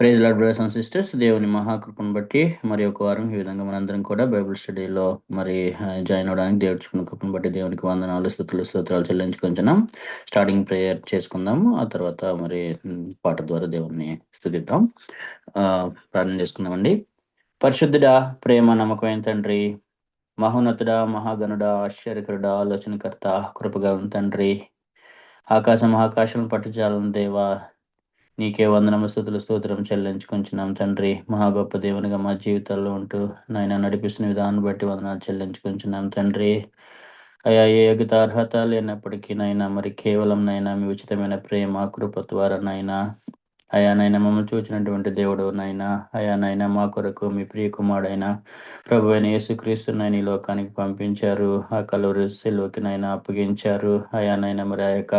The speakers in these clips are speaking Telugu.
Praise Lord brothers and sisters. దేవుని మహాకృపను బట్టి మరి ఒక వారం ఈ విధంగా మనందరం కూడా బైబిల్ స్టడీలో మరి జాయిన్ అవ్వడానికి దేవుడుచుకున్న కృపను బట్టి దేవునికి వందనాలు స్తుతులు స్తోత్రాలు చెల్లించుకుంటున్నాం. స్టార్టింగ్ ప్రేయర్ చేసుకుందాము. ఆ తర్వాత మరి పాట ద్వారా దేవుణ్ణి స్తుతిద్దాం. ప్రార్థన చేసుకుందామండి. పరిశుద్ధుడా, ప్రేమ నమ్మకమైన తండ్రి, మహోన్నతుడా, మహాగణుడా, ఆశ్చర్యకరుడా, ఆలోచనకర్త, కృపగల తండ్రి, ఆకాశం పట్టుచాలను దేవా, నీకే వందనము స్తుతులు స్తోత్రం చెల్లించుకుంటున్నాం తండ్రి. మహా గొప్ప దేవునిగా మా జీవితాల్లో ఉంటూ నాయన నడిపిస్తున్న విధానం బట్టి వందనాలు చెల్లించుకుంటున్నాం తండ్రి. అయా ఏ యోగ్యత అర్హత లేనప్పటికీ నైనా మరి కేవలం నైనా మీ ఉచితమైన ప్రేమ కృప ద్వారా నైనా అయా నైనా మమ్మల్ని చూచినటువంటి దేవుడు నైనా అయా నైనా మా కొరకు మీ ప్రియ కుమారుడైన ప్రభు అయిన యేసుక్రీస్తు నైనా ఈ లోకానికి పంపించారు. ఆ కలువరి శిలువకి నైనా అప్పగించారు. అయా నైనా మరి ఆ యొక్క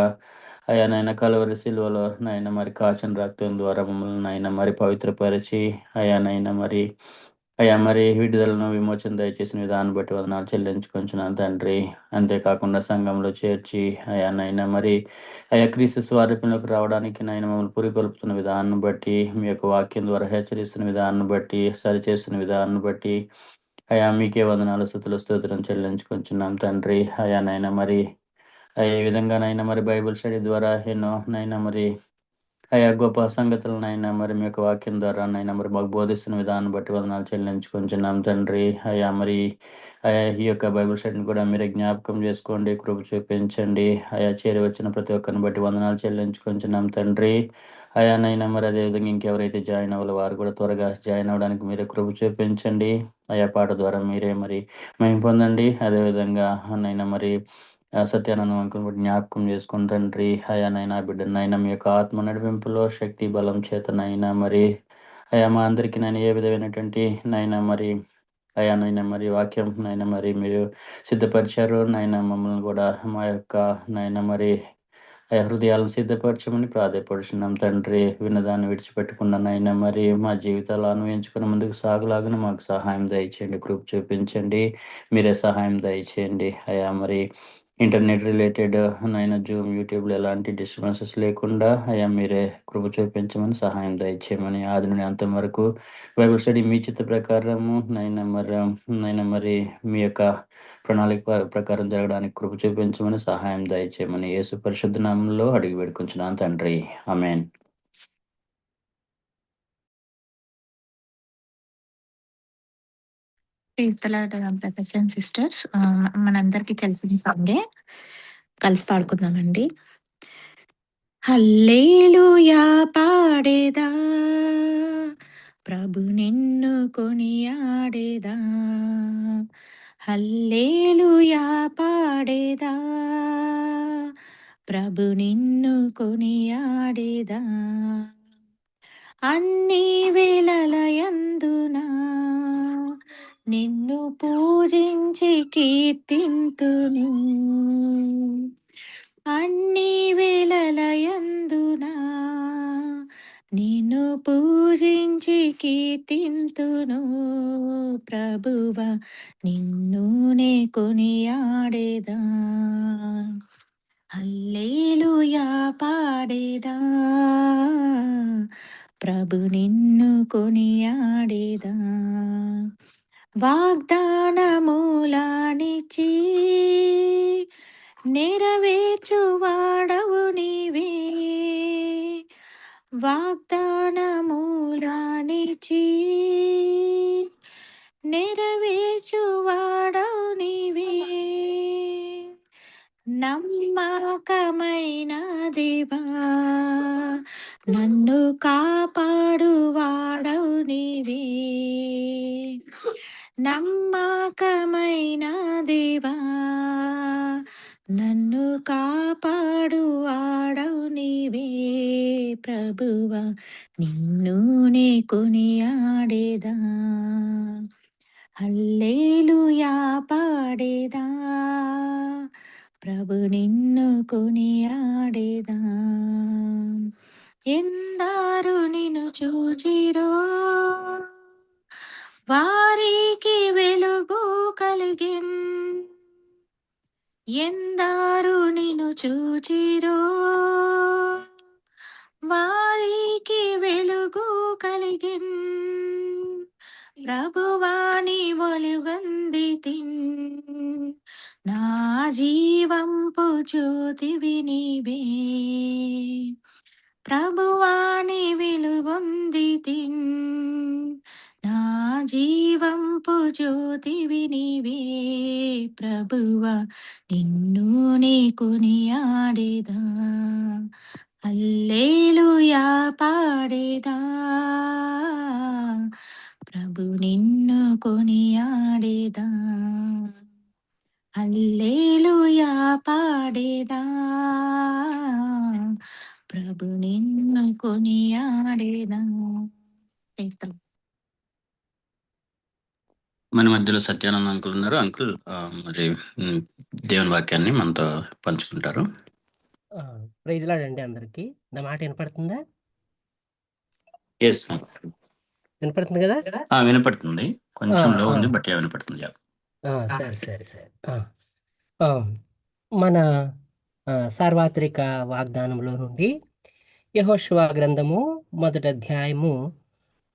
అయా నాయన కలువరి సిలువలో నాయన మరి కాచిన రక్తం ద్వారా మమ్మల్ని నాయన మరి పవిత్రపరిచి అయా నైనా మరి విడుదలను విమోచన దయచేసిన విధానం బట్టి వదనాలు చెల్లించుకుంటున్నాను తండ్రి. అంతేకాకుండా సంఘంలో చేర్చి అయా నైనా మరి అయా క్రీస్తు స్వారూప్యంలోకి రావడానికి నాయన మమ్మల్ని పురికొల్పుతున్న విధానం బట్టి మీ యొక్క వాక్యం ద్వారా హెచ్చరిస్తున్న విధానం బట్టి సరిచేస్తున్న విధానం బట్టి అయా మీకే వందనాలు స్తుతులు స్తోత్రం చెల్లించుకుంటున్నాం తండ్రి. అయా నైనా మరి ఏ విధంగానైనా మరి బైబిల్ స్టడీ ద్వారా ఎన్నో నైనా మరి అయా గొప్ప సంగతులనైనా మరి మీ యొక్క వాక్యం ద్వారా నైనా మరి మాకు బోధిస్తున్న విధానం బట్టి వందనాలు చెల్లించుకుంటున్నాం తండ్రి. అయా మరి అయా ఈ యొక్క బైబిల్ స్టడీని కూడా మీరే జ్ఞాపకం చేసుకోండి, కృప చూపించండి. అయా చేరి వచ్చిన ప్రతి ఒక్కరిని బట్టి వందనాలు చెల్లించుకుంటున్నాం తండ్రి. అయా నైనా మరి అదేవిధంగా ఇంకెవరైతే జాయిన్ అవ్వాలో వారు కూడా త్వరగా జాయిన్ అవ్వడానికి మీరే కృప చూపించండి. అయా పాట ద్వారా మీరే మరి మేము పొందండి. అదేవిధంగా నైనా మరి సత్యానందం అనుకుని జ్ఞాపకం చేసుకుని తండ్రి. అయా నైనా బిడ్డనైనా మీ యొక్క ఆత్మ నడిపింపులో శక్తి బలం చేతనైనా మరి అయా మా అందరికీ నేను ఏ విధమైనటువంటి నైనా మరి అయా నైనా మరి వాక్యం నైనా మరి మీరు సిద్ధపరిచారు నైనా మమ్మల్ని కూడా మా యొక్క నైనా మరి హృదయాలను సిద్ధపరచమని ప్రాధాయపడుచున్నాం తండ్రి. విన్నదాన్ని విడిచిపెట్టకుండా నైనా మరి మా జీవితాలు అన్వయించుకుని ముందుకు సాగులాగానే మాకు సహాయం దయచేయండి, కృప చూపించండి, మీరే సహాయం దయచేయండి. అయా మరి ఇంటర్నెట్ రిలేటెడ్ నైనా జూమ్ యూట్యూబ్లో ఎలాంటి డిస్టర్బెన్సెస్ లేకుండా అయా మీరే కృప చూపించమని సహాయం దయచేయమని ఆది నుండి అంతం వరకు బైబిల్ స్టడీ మీ చిత్త ప్రకారము నైనా మరి మీ యొక్క ప్రణాళిక ప్రకారం జరగడానికి కృప చూపించమని సహాయం దయచేయమని యేసు పరిశుద్ధ నామంలో అడిగి వేడుకుంటున్నాను తండ్రి. ఆమేన్. బ్రదర్స్ అండ్ సిస్టర్స్, మనందరికీ తెలిసిన సాంగే కలిసి పాడుకుందామండి. హల్లెలూయా పాడేదా, ప్రభు నిన్ను కొనియాడేదా. హల్లెలూయా పాడేదా, ప్రభు నిన్ను కొనియాడేదా. అన్ని వేళలయందునా నిన్ను పూజించి కీర్తింతును. అన్ని వేళలయందునా నిన్ను పూజించి కీర్తింతును. ప్రభువ నిన్ను నే కొనియాడేదా. హల్లెలూయా పాడేదా, ప్రభు నిన్ను కొనియాడేదా. వాగ్దానములానిచి నెరవేర్చువాడవు నీవే. వాగ్దానములానిచి నెరవేర్చువాడవు నీవే. నమ్మకమైన దేవా నన్ను కాపాడువాడవు నీవే. నమ్మకమైన దేవా నన్ను కాపాడువాడవు నీవే. ప్రభువా నిన్ను నే కొనియాడేదా. హల్లెలూయా పాడేదా, ప్రభు నిన్ను కొనియాడేదా. ఎందరు నిన్ను చూచిరో వారికి వెలుగు కలిగెన్. ఎందరు నిన్ను చూచిరో వారికి వారికి వెలుగు కలిగెన్ ప్రభువాని ఒలుగందితిన్ నా జీవంపు జ్యోతివి నీవే ప్రభువాని వెలుగొందితిన్ నా జీవంపు జ్యోతివి నీవే ప్రభువా నిన్ను నీ కొనియాడేదా హల్లెలూయా పాడేదా ప్రభు నిన్ను కొనియాడేదా హల్లెలూయా పాడేదా ప్రభు నిన్ను కొనియాడేదా. చేస్తాం. మన మధ్యలో సత్యానంద్ అంకుల్ ఉన్నారు. అంకుల్ మరి దేవుని వాక్యాన్ని మనతో పంచుకుంటారు. ప్రైజ్ లార్డ్ అండి అందరికి. నా మాట వినపడుతుందా? ఎస్ వినపడుతుంది కదా? వినపడుతుంది. కొంచెం లో ఉంది, బట్ వినపడుతుంది. సరే సరే సరే. మన సార్వత్రిక వాగ్దానంలో నుండి యెహోషువ గ్రంథము 1వ అధ్యాయము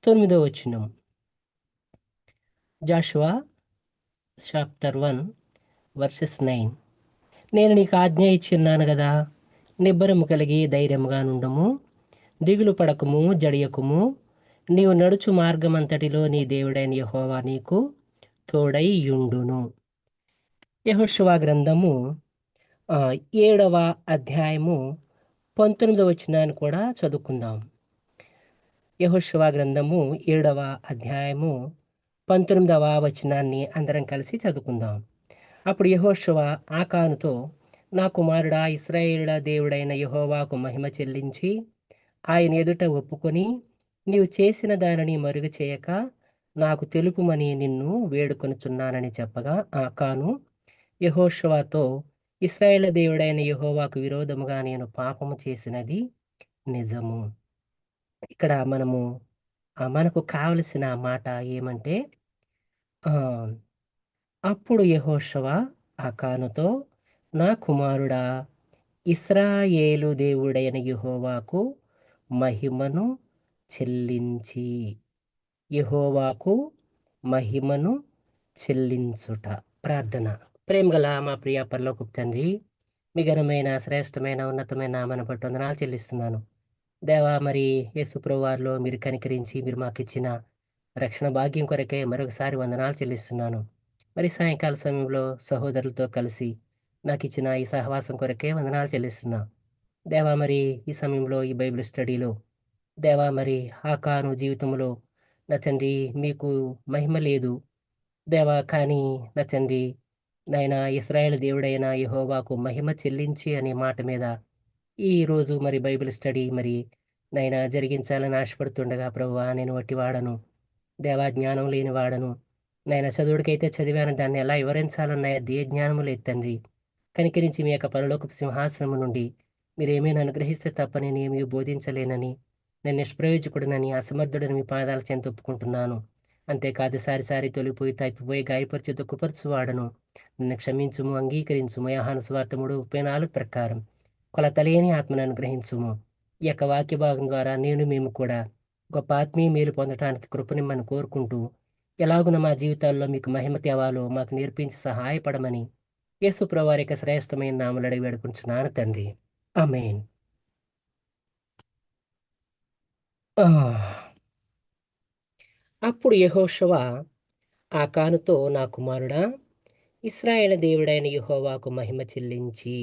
9వ వచనం. Jashuva chapter 1 versus 9. నేను నీకు ఆజ్ఞ ఇచ్చిన్నాను కదా, నిబ్బరము కలిగి ధైర్యముగా నుండము, దిగులు పడకము, జడియకుము. నీవు నడుచు మార్గమంతటిలో నీ దేవుడైన యెహోవా నీకు తోడై యుండును. యెహోషువ గ్రంథము 7వ అధ్యాయము 19వ వచనాన్ని కూడా చదువుకుందాం. యెహోషువ గ్రంథము 7వ అధ్యాయము 19వ వచనాన్ని అందరం కలిసి చదువుకుందాం. అప్పుడు యెహోషువ ఆకానుతో, నా కుమారుడా, ఇశ్రాయేలుల దేవుడైన యెహోవాకు మహిమ చెల్లించి ఆయన ఎదుట ఒప్పుకొని నీవు చేసిన దానిని మరుగు చేయక నాకు తెలుపుమని నిన్ను వేడుకొనుచున్నానని చెప్పగా, ఆకాను యెహోషువతో, ఇశ్రాయేలు దేవుడైన యెహోవాకు విరోధముగా నేను పాపము చేసినది నిజము. ఇక్కడ మనకు కావలసిన మాట ఏమంటే, అప్పుడు యెహోషువ ఆకానుతో, నా కుమారుడా, ఇశ్రాయేలు దేవుడైన యెహోవాకు మహిమను చెల్లించి, యెహోవాకు మహిమను చెల్లించుట. ప్రార్థన. ప్రేమగల మా ప్రియ పరలోకపు తండ్రి, మీ ఘనమైన శ్రేష్టమైన ఉన్నతమైన నామమును బట్టి వందనాలు చెల్లిస్తున్నాను. దేవా, మరి యేసు ప్రభువారిలో మీరు కనికరించి మీరు మాకు ఇచ్చిన రక్షణ భాగ్యం కొరకే మరొకసారి వందనాలు చెల్లిస్తున్నాను. మరి సాయంకాల సమయంలో సహోదరులతో కలిసి నాకు ఇచ్చిన ఈ సహవాసం కొరకే వందనాలు చెల్లిస్తున్నా. దేవా, మరి ఈ సమయంలో ఈ బైబిల్ స్టడీలో దేవా, మరి ఆకాను జీవితంలో నా తండ్రి మీకు మహిమ లేదు దేవా, కానీ నా తండ్రి నాయన ఇశ్రాయేలు దేవుడైన యెహోవాకు మహిమ చెల్లించి అనే మాట మీద ఈ రోజు మరి బైబిల్ స్టడీ మరి నాయన జరిగించాలని ఆశపడుతుండగా, ప్రభువా నేను వట్టి వాడను దేవా, జ్ఞానం లేని వాడను నాయన. చదువుడికైతే చదివాను, దాన్ని ఎలా వివరించాలన్నాయ దే జ్ఞానము లేదు తండ్రి. కనికరించి మీ యొక్క పరలోకపు సింహాసనము నుండి మీరేమైనా అనుగ్రహిస్తే తప్ప నేను ఏమీ బోధించలేనని, నేను నిష్ప్రయోజకుడినని, అసమర్థుడని మీ పాదాల చెంత ఒప్పుకుంటున్నాను. అంతేకాదు సారి తొలిపోయి తప్పిపోయి గాయపరిచి దుఃఖపరచు వాడను. నిన్ను క్షమించుము, అంగీకరించుము. యోహాను సువార్త 3:34 ప్రకారం కొలతలేని ఆత్మను అనుగ్రహించుము. ఈ యొక్క వాక్య భాగం ద్వారా మేము కూడా గొప్ప ఆత్మీయ మేలు పొందడానికి కృపనిమ్మని కోరుకుంటూ, ఎలాగున మా జీవితాల్లో మీకు మహిమ తేవాలో మాకు నేర్పించి సహాయపడమని యేసు ప్రభువారి యొక్క శ్రేష్టమైన నామములో అడిగి వేడుకుంటున్నాను తండ్రి. ఆమేన్. అప్పుడు యెహోషువ ఆకానుతో, నా కుమారుడా, ఇశ్రాయేలు దేవుడైన యెహోవాకు మహిమ చెల్లించి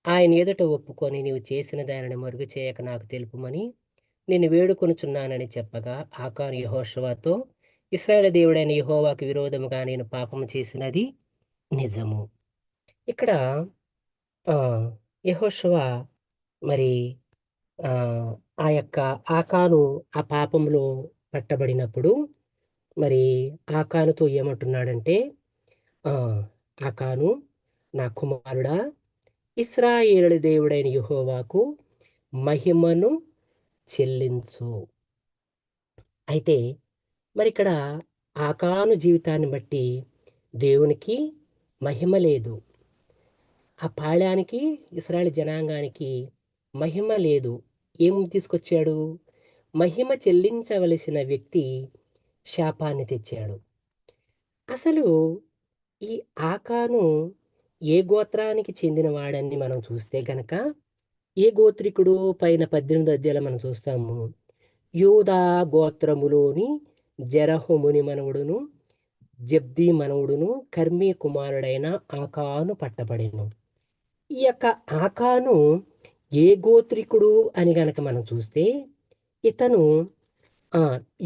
ఆయన ఎదుట ఒప్పుకొని నీవు చేసిన దానిని మరుగు చేయక నాకు తెలుపుమని నిన్ను వేడుకొనుచున్నానని చెప్పగా, ఆకాను యెహోషువతో, ఇశ్రాయేలు దేవుడైన యెహోవాకు విరోధముగా నేను పాపము చేసినది నిజము. ఇక్కడ యెహోషువ మరి ఆ యొక్క ఆకాను ఆ పాపంలో పట్టబడినప్పుడు మరి ఆకానుతో ఏమంటున్నాడంటే, ఆకాను, నా కుమారుడా, ఇశ్రాయేలు దేవుడైన యెహోవాకు మహిమను చెల్లించు. అయితే మరి ఇక్కడ ఆకాను జీవితాన్ని బట్టి దేవునికి మహిమ లేదు. ఆ పాళ్యానికి, ఇశ్రాయేలు జనాంగానికి మహిమ లేదు. ఏం తీసుకొచ్చాడు? మహిమ చెల్లించవలసిన వ్యక్తి శాపాన్ని తెచ్చాడు. అసలు ఈ ఆకాను ఏ గోత్రానికి చెందినవాడని మనం చూస్తే గనక, ఏ గోత్రికుడు పైన 18 అధ్యాయాలు మనం చూస్తాము. యూదా గోత్రములోని జెరహు ముని మనవుడును, జబ్ది మనవుడును, కర్మీ కుమారుడైన ఆకాను పట్టబడెను. ఈ యొక్క ఆకాను ఏ గోత్రికుడు అని గనక మనం చూస్తే, ఇతను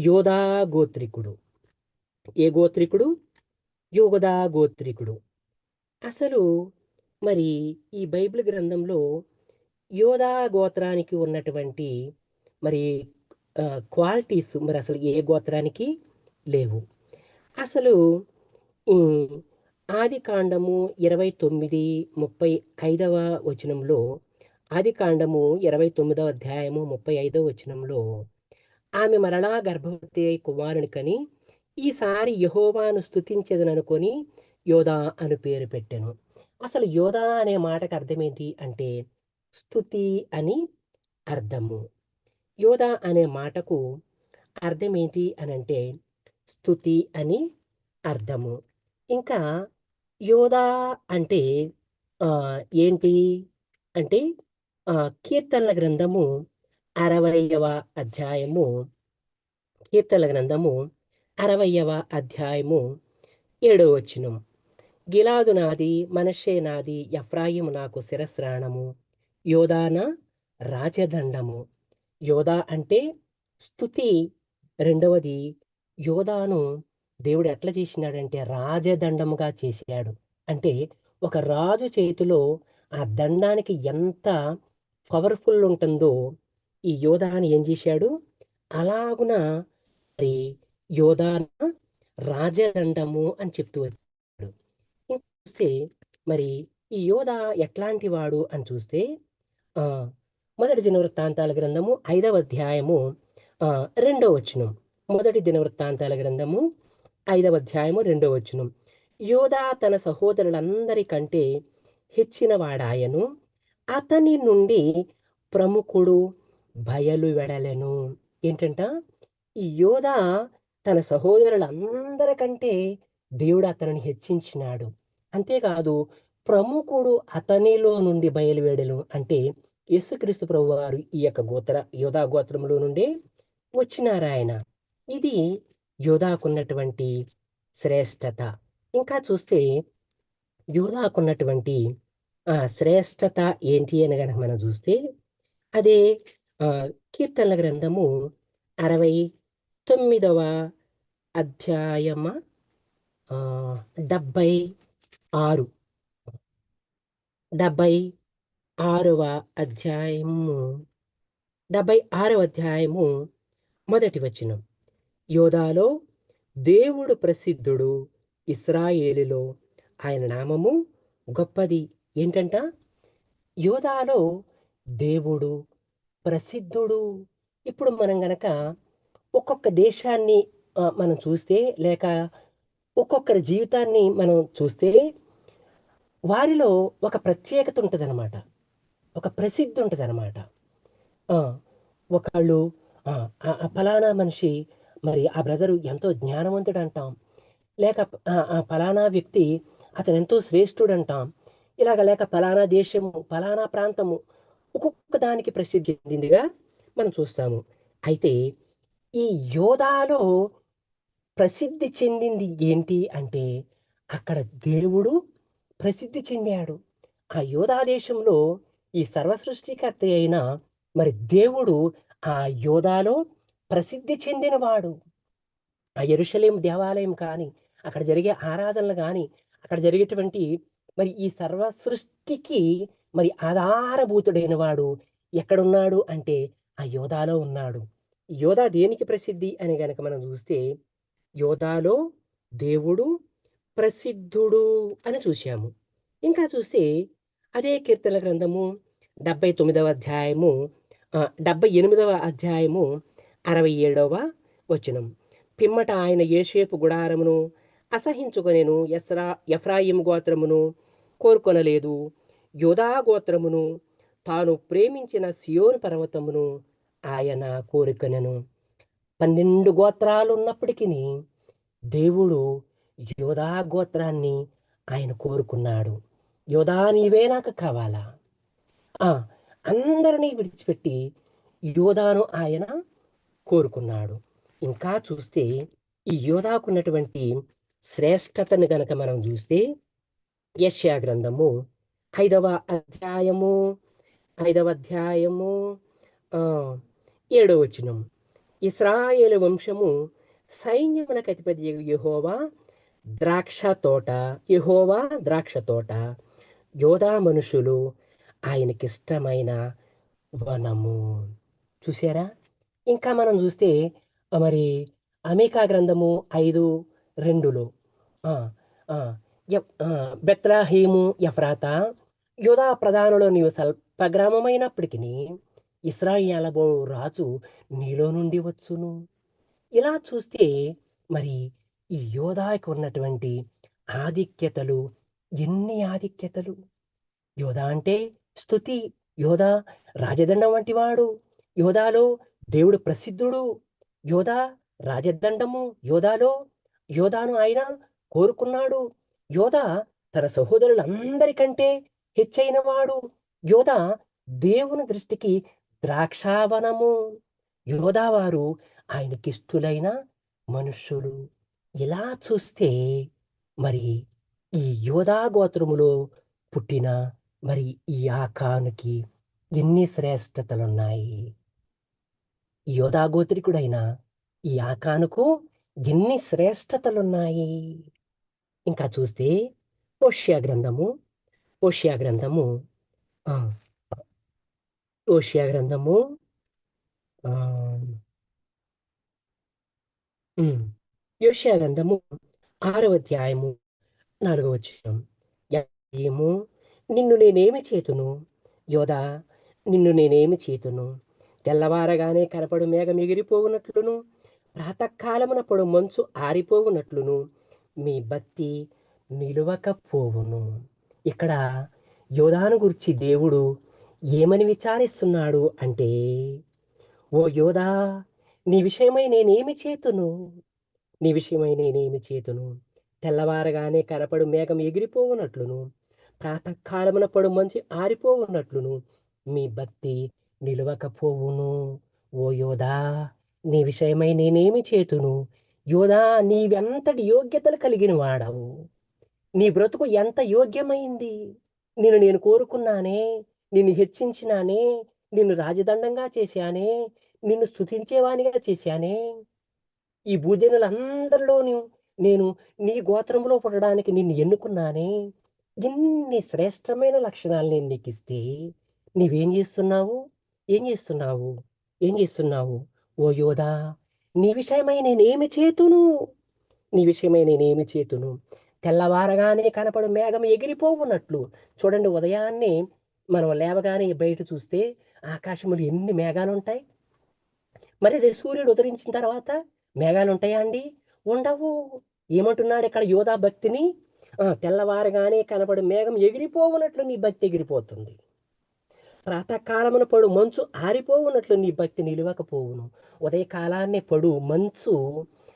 యోధా గోత్రికుడు. ఏ గోత్రికుడు? యోధా గోత్రికుడు. అసలు మరి ఈ బైబిల్ గ్రంథంలో యోధా గోత్రానికి ఉన్నటువంటి మరి క్వాలిటీస్ మరి అసలు ఏ గోత్రానికి లేవు. అసలు ఆదికాండము 29:35 వచనంలో, ఆదికాండము 29వ అధ్యాయము 35వ వచనంలో, ఆమె మరలా గర్భవతి అయి కుమారుని కని ఈసారి యెహోవాను స్తుతించెదననుకొని యోధా అని పేరు పెట్టెను. అసలు యోధా అనే మాటకు అర్థం ఏంటి అంటే స్తుతి అని అర్థము. యోధా అనే మాటకు అర్థం ఏంటి అని అంటే స్తుతి అని అర్థము. ఇంకా యోధా అంటే ఏంటి అంటే కీర్తనల గ్రంథము 60వ అధ్యాయము, కీర్తనల గ్రంథము 60వ అధ్యాయము 7వ వచనం. గిలాదు నాది, మనష్షే నాది, ఎఫ్రాయిము నాకు శిరస్రాణము, యోధాన రాజదండము. యోధా అంటే స్తుతి. రెండవది, యోధాను దేవుడు ఎట్లా చేసినాడంటే రాజదండముగా చేశాడు. అంటే ఒక రాజు చేతిలో ఆ దండానికి ఎంత పవర్ఫుల్ ఉంటుందో ఈ యోధాని ఏం చేశాడు, అలాగున మరి యోధాన రాజదండము అని చెప్తూ వచ్చాడు. ఇంకా చూస్తే మరి ఈ యోధా ఎట్లాంటి వాడు అని చూస్తే మొదటి దినవృత్తాంతాల గ్రంథము 5వ అధ్యాయము 2వ వచనం. మొదటి దినవృత్తాంతాల గ్రంథము 5వ అధ్యాయము 2వ వచనం. యోధా తన సహోదరులందరికంటే హెచ్చిన వాడాయను, అతని నుండి ప్రముఖుడు బయలు వెడలెను. ఏంటంట, ఈ యోధా తన సహోదరులందరికంటే దేవుడు అతనిని హెచ్చించినాడు. అంతేకాదు ప్రముఖుడు అతనిలో నుండి బయలువెడెను. అంటే యేసుక్రీస్తు ప్రభువారు ఈ యొక్క యోధా గోత్రంలో నుండి వచ్చినారాయన. ఇది యోధాకున్నటువంటి శ్రేష్టత. ఇంకా చూస్తే యోధాకున్నటువంటి శ్రేష్టత ఏంటి అని కనుక మనం చూస్తే అదే కీర్తనల గ్రంథము 69వ అధ్యాయమ 76వ అధ్యాయము మొదటి వచనం. యోధాలో దేవుడు ప్రసిద్ధుడు, ఇశ్రాయేలులో ఆయన నామము గొప్పది. ఏంటంట, యోధాలో దేవుడు ప్రసిద్ధుడు. ఇప్పుడు మనం గనక ఒక్కొక్క దేశాన్ని మనం చూస్తే, లేక ఒక్కొక్కరి జీవితాన్ని మనం చూస్తే, వారిలో ఒక ప్రత్యేకత ఉంటుందన్నమాట, ఒక ప్రసిద్ధి ఉంటుందన్నమాట. ఒకళ్ళు ఫలానా మనిషి, మరి ఆ బ్రదరు ఎంతో జ్ఞానవంతుడు అంటాం, లేక ఫలానా వ్యక్తి అతను ఎంతో శ్రేష్ఠుడు అంటాం. లేక ఫలానా దేశము, ఫలానా ప్రాంతము ఒక్కొక్క దానికి ప్రసిద్ధి చెందిందిగా మనం చూస్తాము. అయితే ఈ యోధాలో ప్రసిద్ధి చెందింది ఏంటి అంటే అక్కడ దేవుడు ప్రసిద్ధి చెందాడు. ఆ యోధా దేశంలో ఈ సర్వసృష్టికర్త అయిన మరి దేవుడు ఆ యోధాలో ప్రసిద్ధి చెందినవాడు. ఆ యెరూషలేము దేవాలయం కానీ, అక్కడ జరిగే ఆరాధనలు కానీ, అక్కడ జరిగేటువంటి మరి ఈ సర్వ సృష్టికి మరి ఆధారభూతుడైన వాడు ఎక్కడున్నాడు అంటే ఆ యోధాలో ఉన్నాడు. యోధా దేనికి ప్రసిద్ధి అని గనక మనం చూస్తే యోధాలో దేవుడు ప్రసిద్ధుడు అని చూశాము. ఇంకా చూస్తే అదే కీర్తన గ్రంథము 78వ అధ్యాయము 78వ అధ్యాయము 67వ వచనం. పిమ్మట ఆయన యోసేపు గుడారమును అసహించుకొనెను, ఎఫ్రాయిము గోత్రమును కోరుకొనలేదు, యోధా గోత్రమును తాను ప్రేమించిన సియోను పర్వతమును ఆయన కోరికనను 12 గోత్రాలు ఉన్నప్పటికీ దేవుడు యోధా గోత్రాన్ని ఆయన కోరుకున్నాడు. యోధా నీవే నాకు కావాలా? అందరినీ విడిచిపెట్టి యోధాను ఆయన కోరుకున్నాడు. ఇంకా చూస్తే ఈ యోధాకున్నటువంటి శ్రేష్టతను గనక మనం చూస్తే యెషయా గ్రంథము 5వ అధ్యాయము 7వ వచనం. ఇశ్రాయేలు వంశము సైన్యములకు అధిపతి యెహోవా ద్రాక్ష తోట, యోధా మనుషులు ఆయనకిష్టమైన వనము. చూసారా? ఇంకా మనం చూస్తే మరి అమీకా గ్రంథము 5:2లో బెత్లహేము ఎఫ్రాతా యోధా ప్రధానులో నీవు స్వల్పగ్రామమైనప్పటికీ ఇశ్రాయేలు రాజు నీలో నుండి వచ్చును. ఇలా చూస్తే మరి ఈ యోధాకి ఉన్నటువంటి ఆధిక్యతలు, ఎన్ని ఆధిక్యతలు! యోధా అంటే స్తుతి, యోధా రాజదండం వంటి వాడు, యోధాలో దేవుడు ప్రసిద్ధుడు, యోధా రాజదండము, యోధాను ఆయన కోరుకున్నాడు. యోధా తన సహోదరులందరికంటే హెచ్చైన వాడు. యోధా దేవుని దృష్టికి ద్రాక్షావనము. యోధా వారు ఆయనకిష్టులైన మనుష్యులు. ఇలా చూస్తే మరి ఈ యోధా గోత్రములో పుట్టిన మరి ఈ ఆకానుకి ఎన్ని శ్రేష్టతలున్నాయి! ఈ యోధా గోత్రికుడైన ఈ ఆకానుకు ఎన్ని శ్రేష్టతలున్నాయి! ఇంకా చూస్తే హోషేయ గ్రంథము 6వ అధ్యాయము 4వ వచనం. ఏమో నిన్ను నేనేమి చేతును యోధా, నిన్ను నేనేమి చేతును? తెల్లవారగానే కనపడు మేఘం ఎగిరిపోవునట్లును, ప్రాతకాలమున పడు మంచు ఆరిపోవునట్లును మీ భక్తి నిలువకపోవును. ఇక్కడ యోధాను గురించి దేవుడు ఏమని విచారిస్తున్నాడు అంటే, ఓ యోధా, నీ విషయమై నేనేమి చేతును? తెల్లవారగానే కనపడు మేఘం ఎగిరిపోవునట్లును, ప్రాతకాలమున పడు మంచు ఆరిపోవునట్లును మీ భక్తి నిలువకపోవును. ఓ యోధా, నీ విషయమై నేనేమి చేతును? యోధా, నీవెంతటి యోగ్యతలు కలిగిన వాడవు! నీ బ్రతుకు ఎంత యోగ్యమైంది! నేను కోరుకున్నానే, నిన్ను హెచ్చించినానే, నిన్ను రాజదండంగా చేశానే, నిన్ను స్తుతించేవానిగా చేశానే. ఈ భూజనులందరిలోనూ నేను నీ గోత్రంలో పుట్టడానికి నిన్ను ఎన్నుకున్నానే. ఇన్ని శ్రేష్టమైన లక్షణాలు నేను నీకు ఇస్తే నీవేం చేస్తున్నావు? ఏం చేస్తున్నావు? ఓ యోధా, నీ విషయమై నేనేమి చేతును? తెల్లవారగానే కనపడు మేఘం ఎగిరిపోవునట్లు. చూడండి, ఉదయాన్నే మనం లేవగానే బయట చూస్తే ఆకాశంలో ఎన్ని మేఘాలు ఉంటాయి. మరి సూర్యుడు ఉదరించిన తర్వాత మేఘాలు ఉంటాయా అండి? ఉండవు. ఏమంటున్నాడు ఇక్కడ యోధా భక్తిని? తెల్లవారగానే కనపడు మేఘం ఎగిరిపోవునట్లు నీ భక్తి ఎగిరిపోతుంది. ప్రాతకాలమున పడు మంచు ఆరిపోవునట్లు నీ భక్తి నిలవకపోవును. ఉదయకాలాన్నే పడు మంచు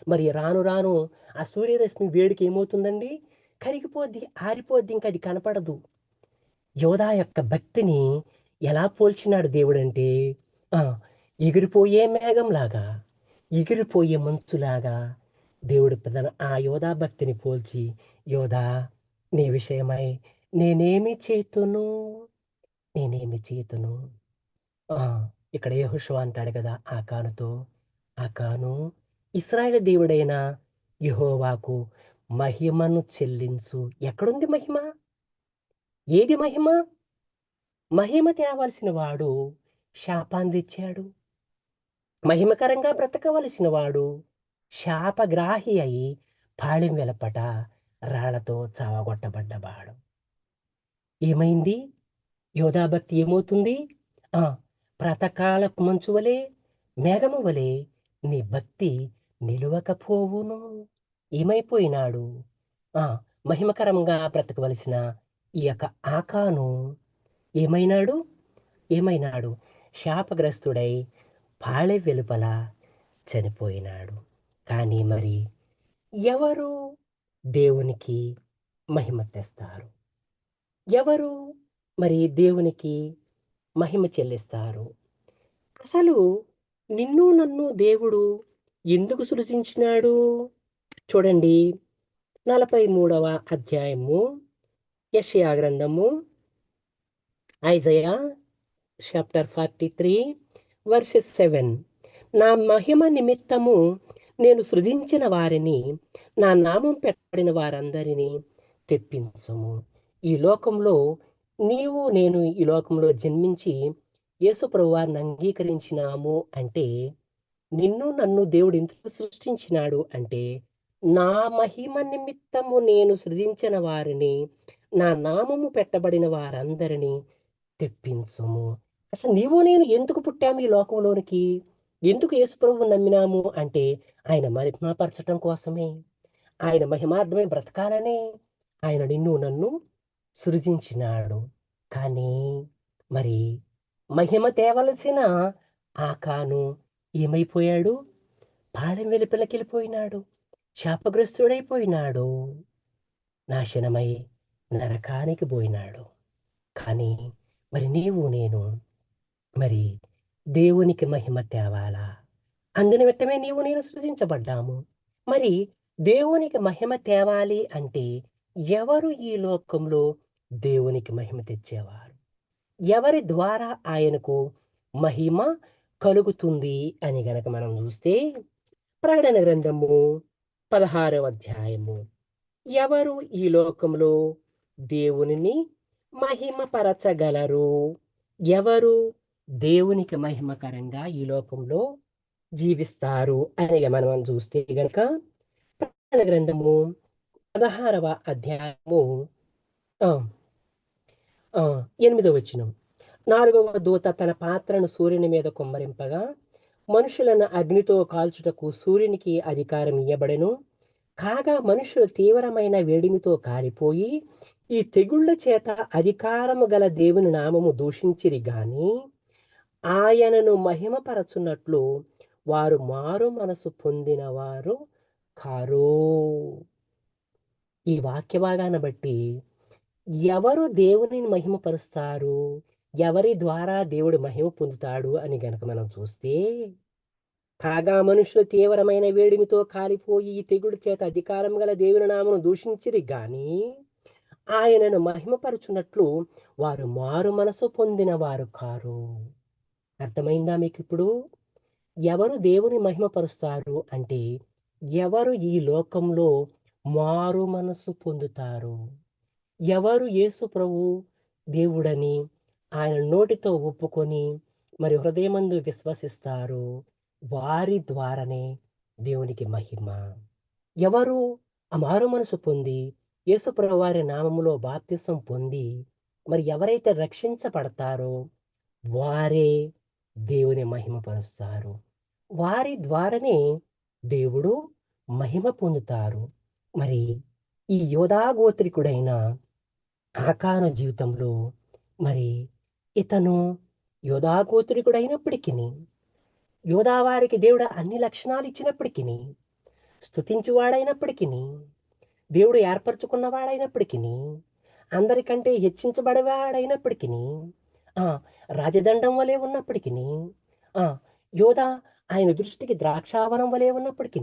మరి రాను రాను ఆ సూర్యరశ్మి వేడికి ఏమవుతుందండి? కరిగిపోద్ది, ఆరిపోద్ది, ఇంకా అది కనపడదు. యోధా యొక్క భక్తిని ఎలా పోల్చినాడు దేవుడంటే, ఎగిరిపోయే మేఘంలాగా, ఎగిరిపోయే మంచులాగా దేవుడు ఆ యోధా భక్తిని పోల్చి, యోధా, నీ విషయమై నేనేమి చేతును? ఇక్కడ యెహోషువ అంటాడు కదా ఆకాను, ఇశ్రాయేలు దేవుడైన యెహోవాకు మహిమను చెల్లించు. ఎక్కడుంది మహిమ? ఏది మహిమ? మహిమ తేవలసిన వాడు శాపాన్ని తెచ్చాడు. మహిమకరంగా బ్రతకవలసిన వాడు శాపగ్రాహి అయి పాళెం వెలపట రాళ్లతో చావగొట్టబడ్డవాడు. ఏమైంది? యోధా భక్తి ఏమవుతుంది? ప్రాతకాలపు మంచు వలె, మేఘము వలె నీ భక్తి నిలువకపోవును. ఏమైపోయినాడు? మహిమకరంగా బ్రతకవలసిన ఈ యొక్క ఆకాను ఏమైనాడు? శాపగ్రస్తుడై పాళె వెలుపల చనిపోయినాడు. కానీ మరి ఎవరు దేవునికి మహిమ తెస్తారు? ఎవరు మరి దేవునికి మహిమ చెల్లిస్తారు? అసలు నిన్ను నన్ను దేవుడు ఎందుకు సృజించినాడు? చూడండి, 43వ అధ్యాయము యెషయా గ్రంథము, ఐజయా చాప్టర్ 43 వర్సెస్ 7. నా మహిమ నిమిత్తము నేను సృజించిన వారిని, నా నామం పెట్టబడిన వారందరినీ తెప్పించుము. ఈ లోకంలో నీవు నేను ఈ లోకంలో జన్మించి యేసు ప్రభువారిని అంగీకరించినాము అంటే, నిన్ను నన్ను దేవుడు ఎందుకు సృష్టించినాడు అంటే, నా మహిమ నిమిత్తము నేను సృజించిన వారిని, నా నామము పెట్టబడిన వారందరినీ తెప్పించుము. అసలు నీవు నేను ఎందుకు పుట్టాము ఈ లోకంలోనికి? ఎందుకు యేసు ప్రభువుని నమ్మినాము అంటే, ఆయన మహిమపరచటం కోసమే, ఆయన మహిమార్థమై బ్రతకాలనే ఆయన నిన్ను నన్ను సృజించినాడు. కానీ మరి మహిమ తేవలసిన ఆకాను ఏమైపోయాడు? పాళెం వెలుపలకెళ్ళిపోయినాడు, శాపగ్రస్తుడైపోయినాడు, నాశనమై నరకానికి పోయినాడు. కానీ మరి నీవు నేను మరి దేవునికి మహిమ తేవాలా? అందునిమిత్తమే నీవు నేను సృజించబడ్డాము. మరి దేవునికి మహిమ తేవాలి అంటే ఎవరు ఈ లోకంలో దేవునికి మహిమ తెచ్చేవారు? ఎవరి ద్వారా ఆయనకు మహిమ కలుగుతుంది అని గనక మనం చూస్తే, ప్రకటన గ్రంథము 16వ అధ్యాయము, ఎవరు ఈ లోకంలో దేవునిని మహిమపరచగలరు? ఎవరు దేవునికి మహిమకరంగా ఈ లోకంలో జీవిస్తారు అని మనం చూస్తే గనక, ప్రకటన గ్రంథము 16వ అధ్యాయము 8వ వచనం, 4వ దూత తన పాత్రను సూర్యుని మీద కుమ్మరింపగా, మనుషులను అగ్నితో కాల్చుటకు సూర్యునికి అధికారం ఇయ్యబడెను. కాగా మనుషులు తీవ్రమైన వేడిమితో కాలిపోయి ఈ తెగుళ్ల చేత అధికారము గల దేవుని నామము దూషించిరి గాని ఆయనను మహిమపరచున్నట్లు వారు మారు మనసు పొందిన వారు కారు. ఈ వాక్య భాగాన్ని బట్టి ఎవరు దేవునిని మహిమపరుస్తారు, ఎవరి ద్వారా దేవుడు మహిమ పొందుతాడు అని గనక మనం చూస్తే, కాగా మనుషులు తీవ్రమైన వేడిమితో కాలిపోయి ఈ తెగుడు చేత అధికారం గల దేవుని నామను దూషించిరి గాని ఆయనను మహిమపరచున్నట్లు వారు మారు మనసు పొందిన వారు కారు. అర్థమైందా మీకు ఇప్పుడు? ఎవరు దేవుని మహిమపరుస్తారు అంటే, ఎవరు ఈ లోకంలో మారు మనసు పొందుతారు, ఎవరు యేసు ప్రభు దేవుడని ఆయన నోటితో ఒప్పుకొని మరి హృదయమందు విశ్వసిస్తారు, వారి ద్వారానే దేవునికి మహిమ. ఎవరు ఆ మారు మనసు పొంది యేసు ప్రభు వారి నామములో బాప్తిసం పొంది మరి ఎవరైతే రక్షించబడతారో వారే దేవుని మహిమపరుస్తారు, వారి ద్వారానే దేవుడు మహిమ పొందుతారు. మరి ఈ యోధా గోత్రికుడైన ఆకాను జీవితంలో మరి ఇతను యోధా గోత్రికుడైనప్పటికీ, యోధా వారికి దేవుడు అన్ని లక్షణాలు ఇచ్చినప్పటికీ, స్తుతించువాడైనప్పటికీ, దేవుడు ఏర్పరచుకున్నవాడైనప్పటికీ, అందరికంటే హెచ్చించబడేవాడైనప్పటికీ, రాజదండం వలె ఉన్నప్పటికీ, యోధా ఆయన దృష్టికి ద్రాక్షావనం వలె ఉన్నప్పటికీ,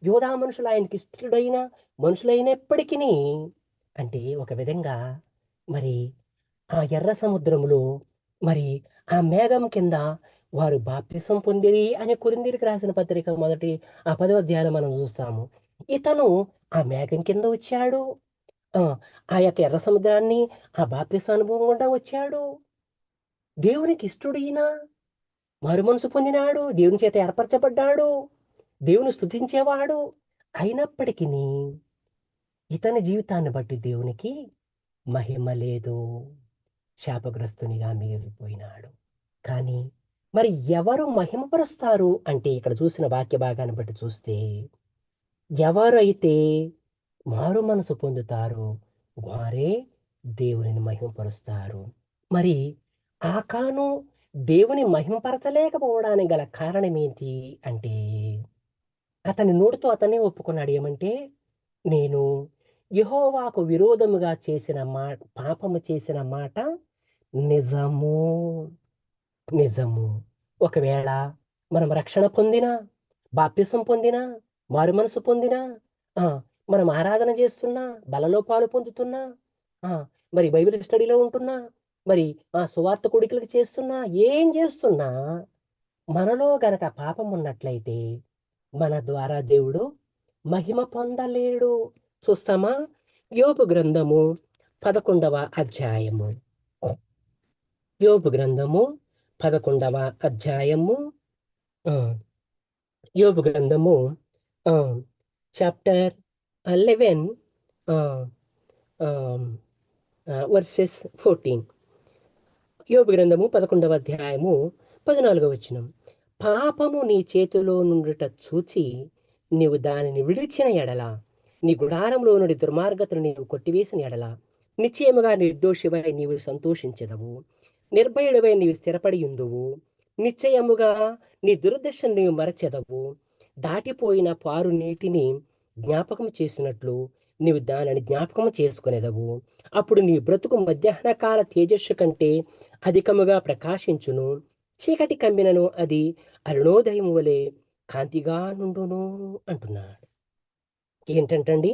యోధా మనుషులు ఆయనకి ఇష్టడైన మనుషులైనప్పటికీ, అంటే ఒక విధంగా మరి ఆ ఎర్ర సముద్రములో మరి ఆ మేఘం కింద వారు బాప్తిసం పొందిరి అని కొరింథీయులకు రాసిన పత్రిక 10వ అధ్యాయం మనం చూస్తాము. ఇతను ఆ మేఘం కింద వచ్చాడు, ఆ యొక్క ఎర్ర సముద్రాన్ని ఆ బాప్తిసం అనుభవం గుండా వచ్చాడు. దేవునికి ఇష్టడైన మారు మనసు పొందినాడు, దేవుని చేత ఏర్పరచబడ్డాడు, దేవుని స్తుతించేవాడు అయినప్పటికీ ఇతని జీవితాన్ని బట్టి దేవునికి మహిమ లేదు, శాపగ్రస్తునిగా మిగిలిపోయినాడు. కానీ మరి ఎవరు మహిమపరుస్తారు అంటే, ఇక్కడ చూసిన వాక్య భాగాన్ని బట్టి చూస్తే, ఎవరైతే మారు మనసు పొందుతారో వారే దేవునిని మహిమపరుస్తారు. మరి ఆకాను దేవుని మహింపరచలేకపోవడానికి గల కారణం ఏంటి అంటే, అతని నోటితో అతనే ఒప్పుకున్నాడు. ఏమంటే, నేను యెహోవాకు విరోధముగా చేసిన పాపము చేసిన మాట నిజము. నిజము. ఒకవేళ మనం రక్షణ పొందినా, బాప్తిసం పొందినా, మారు మనసు పొందినా, ఆ! మనం ఆరాధన చేస్తున్నా, బలలో పాలు పొందుతున్నా, ఆ! మరి బైబిల్ స్టడీలో ఉంటున్నా, మరి సువార్త కూడికలకు చేస్తున్నా, ఏం చేస్తున్నా, మనలో గనక పాపం ఉన్నట్లయితే, మన ద్వారా దేవుడు మహిమ పొందలేడు. చూస్తామా? యోబు గ్రంథము 11వ అధ్యాయము. యోబు గ్రంథము 11వ అధ్యాయము. ఆ! యోబు గ్రంథము చాప్టర్ 11 వర్సెస్ 14. యోబు గ్రంథము 11వ అధ్యాయము 14వ వచనం. పాపము నీ చేతిలో నుండుట చూచి నీవు దానిని విడిచిన ఎడల, నీ గుడారంలో నుండి దుర్మార్గతను నీవు కొట్టివేసిన ఎడల, నిశ్చయముగా నిర్దోషివై నీవు సంతోషించదవు, నిర్భయుడివై నీవు స్థిరపడి ఉందువు, నిశ్చయముగా నీ దురదృష్టం నీవు మరచెదవు, దాటిపోయిన పారు నీటిని జ్ఞాపకం చేసినట్లు నీవు దానిని జ్ఞాపకం చేసుకునేదవు. అప్పుడు నీ బ్రతుకు మధ్యాహ్నకాల తేజస్సు కంటే అధికముగా ప్రకాశించును, చీకటి కమ్మినను అది అరుణోదయం వలె కాంతిగా నుండును అంటున్నాడు. ఏంటంటండి?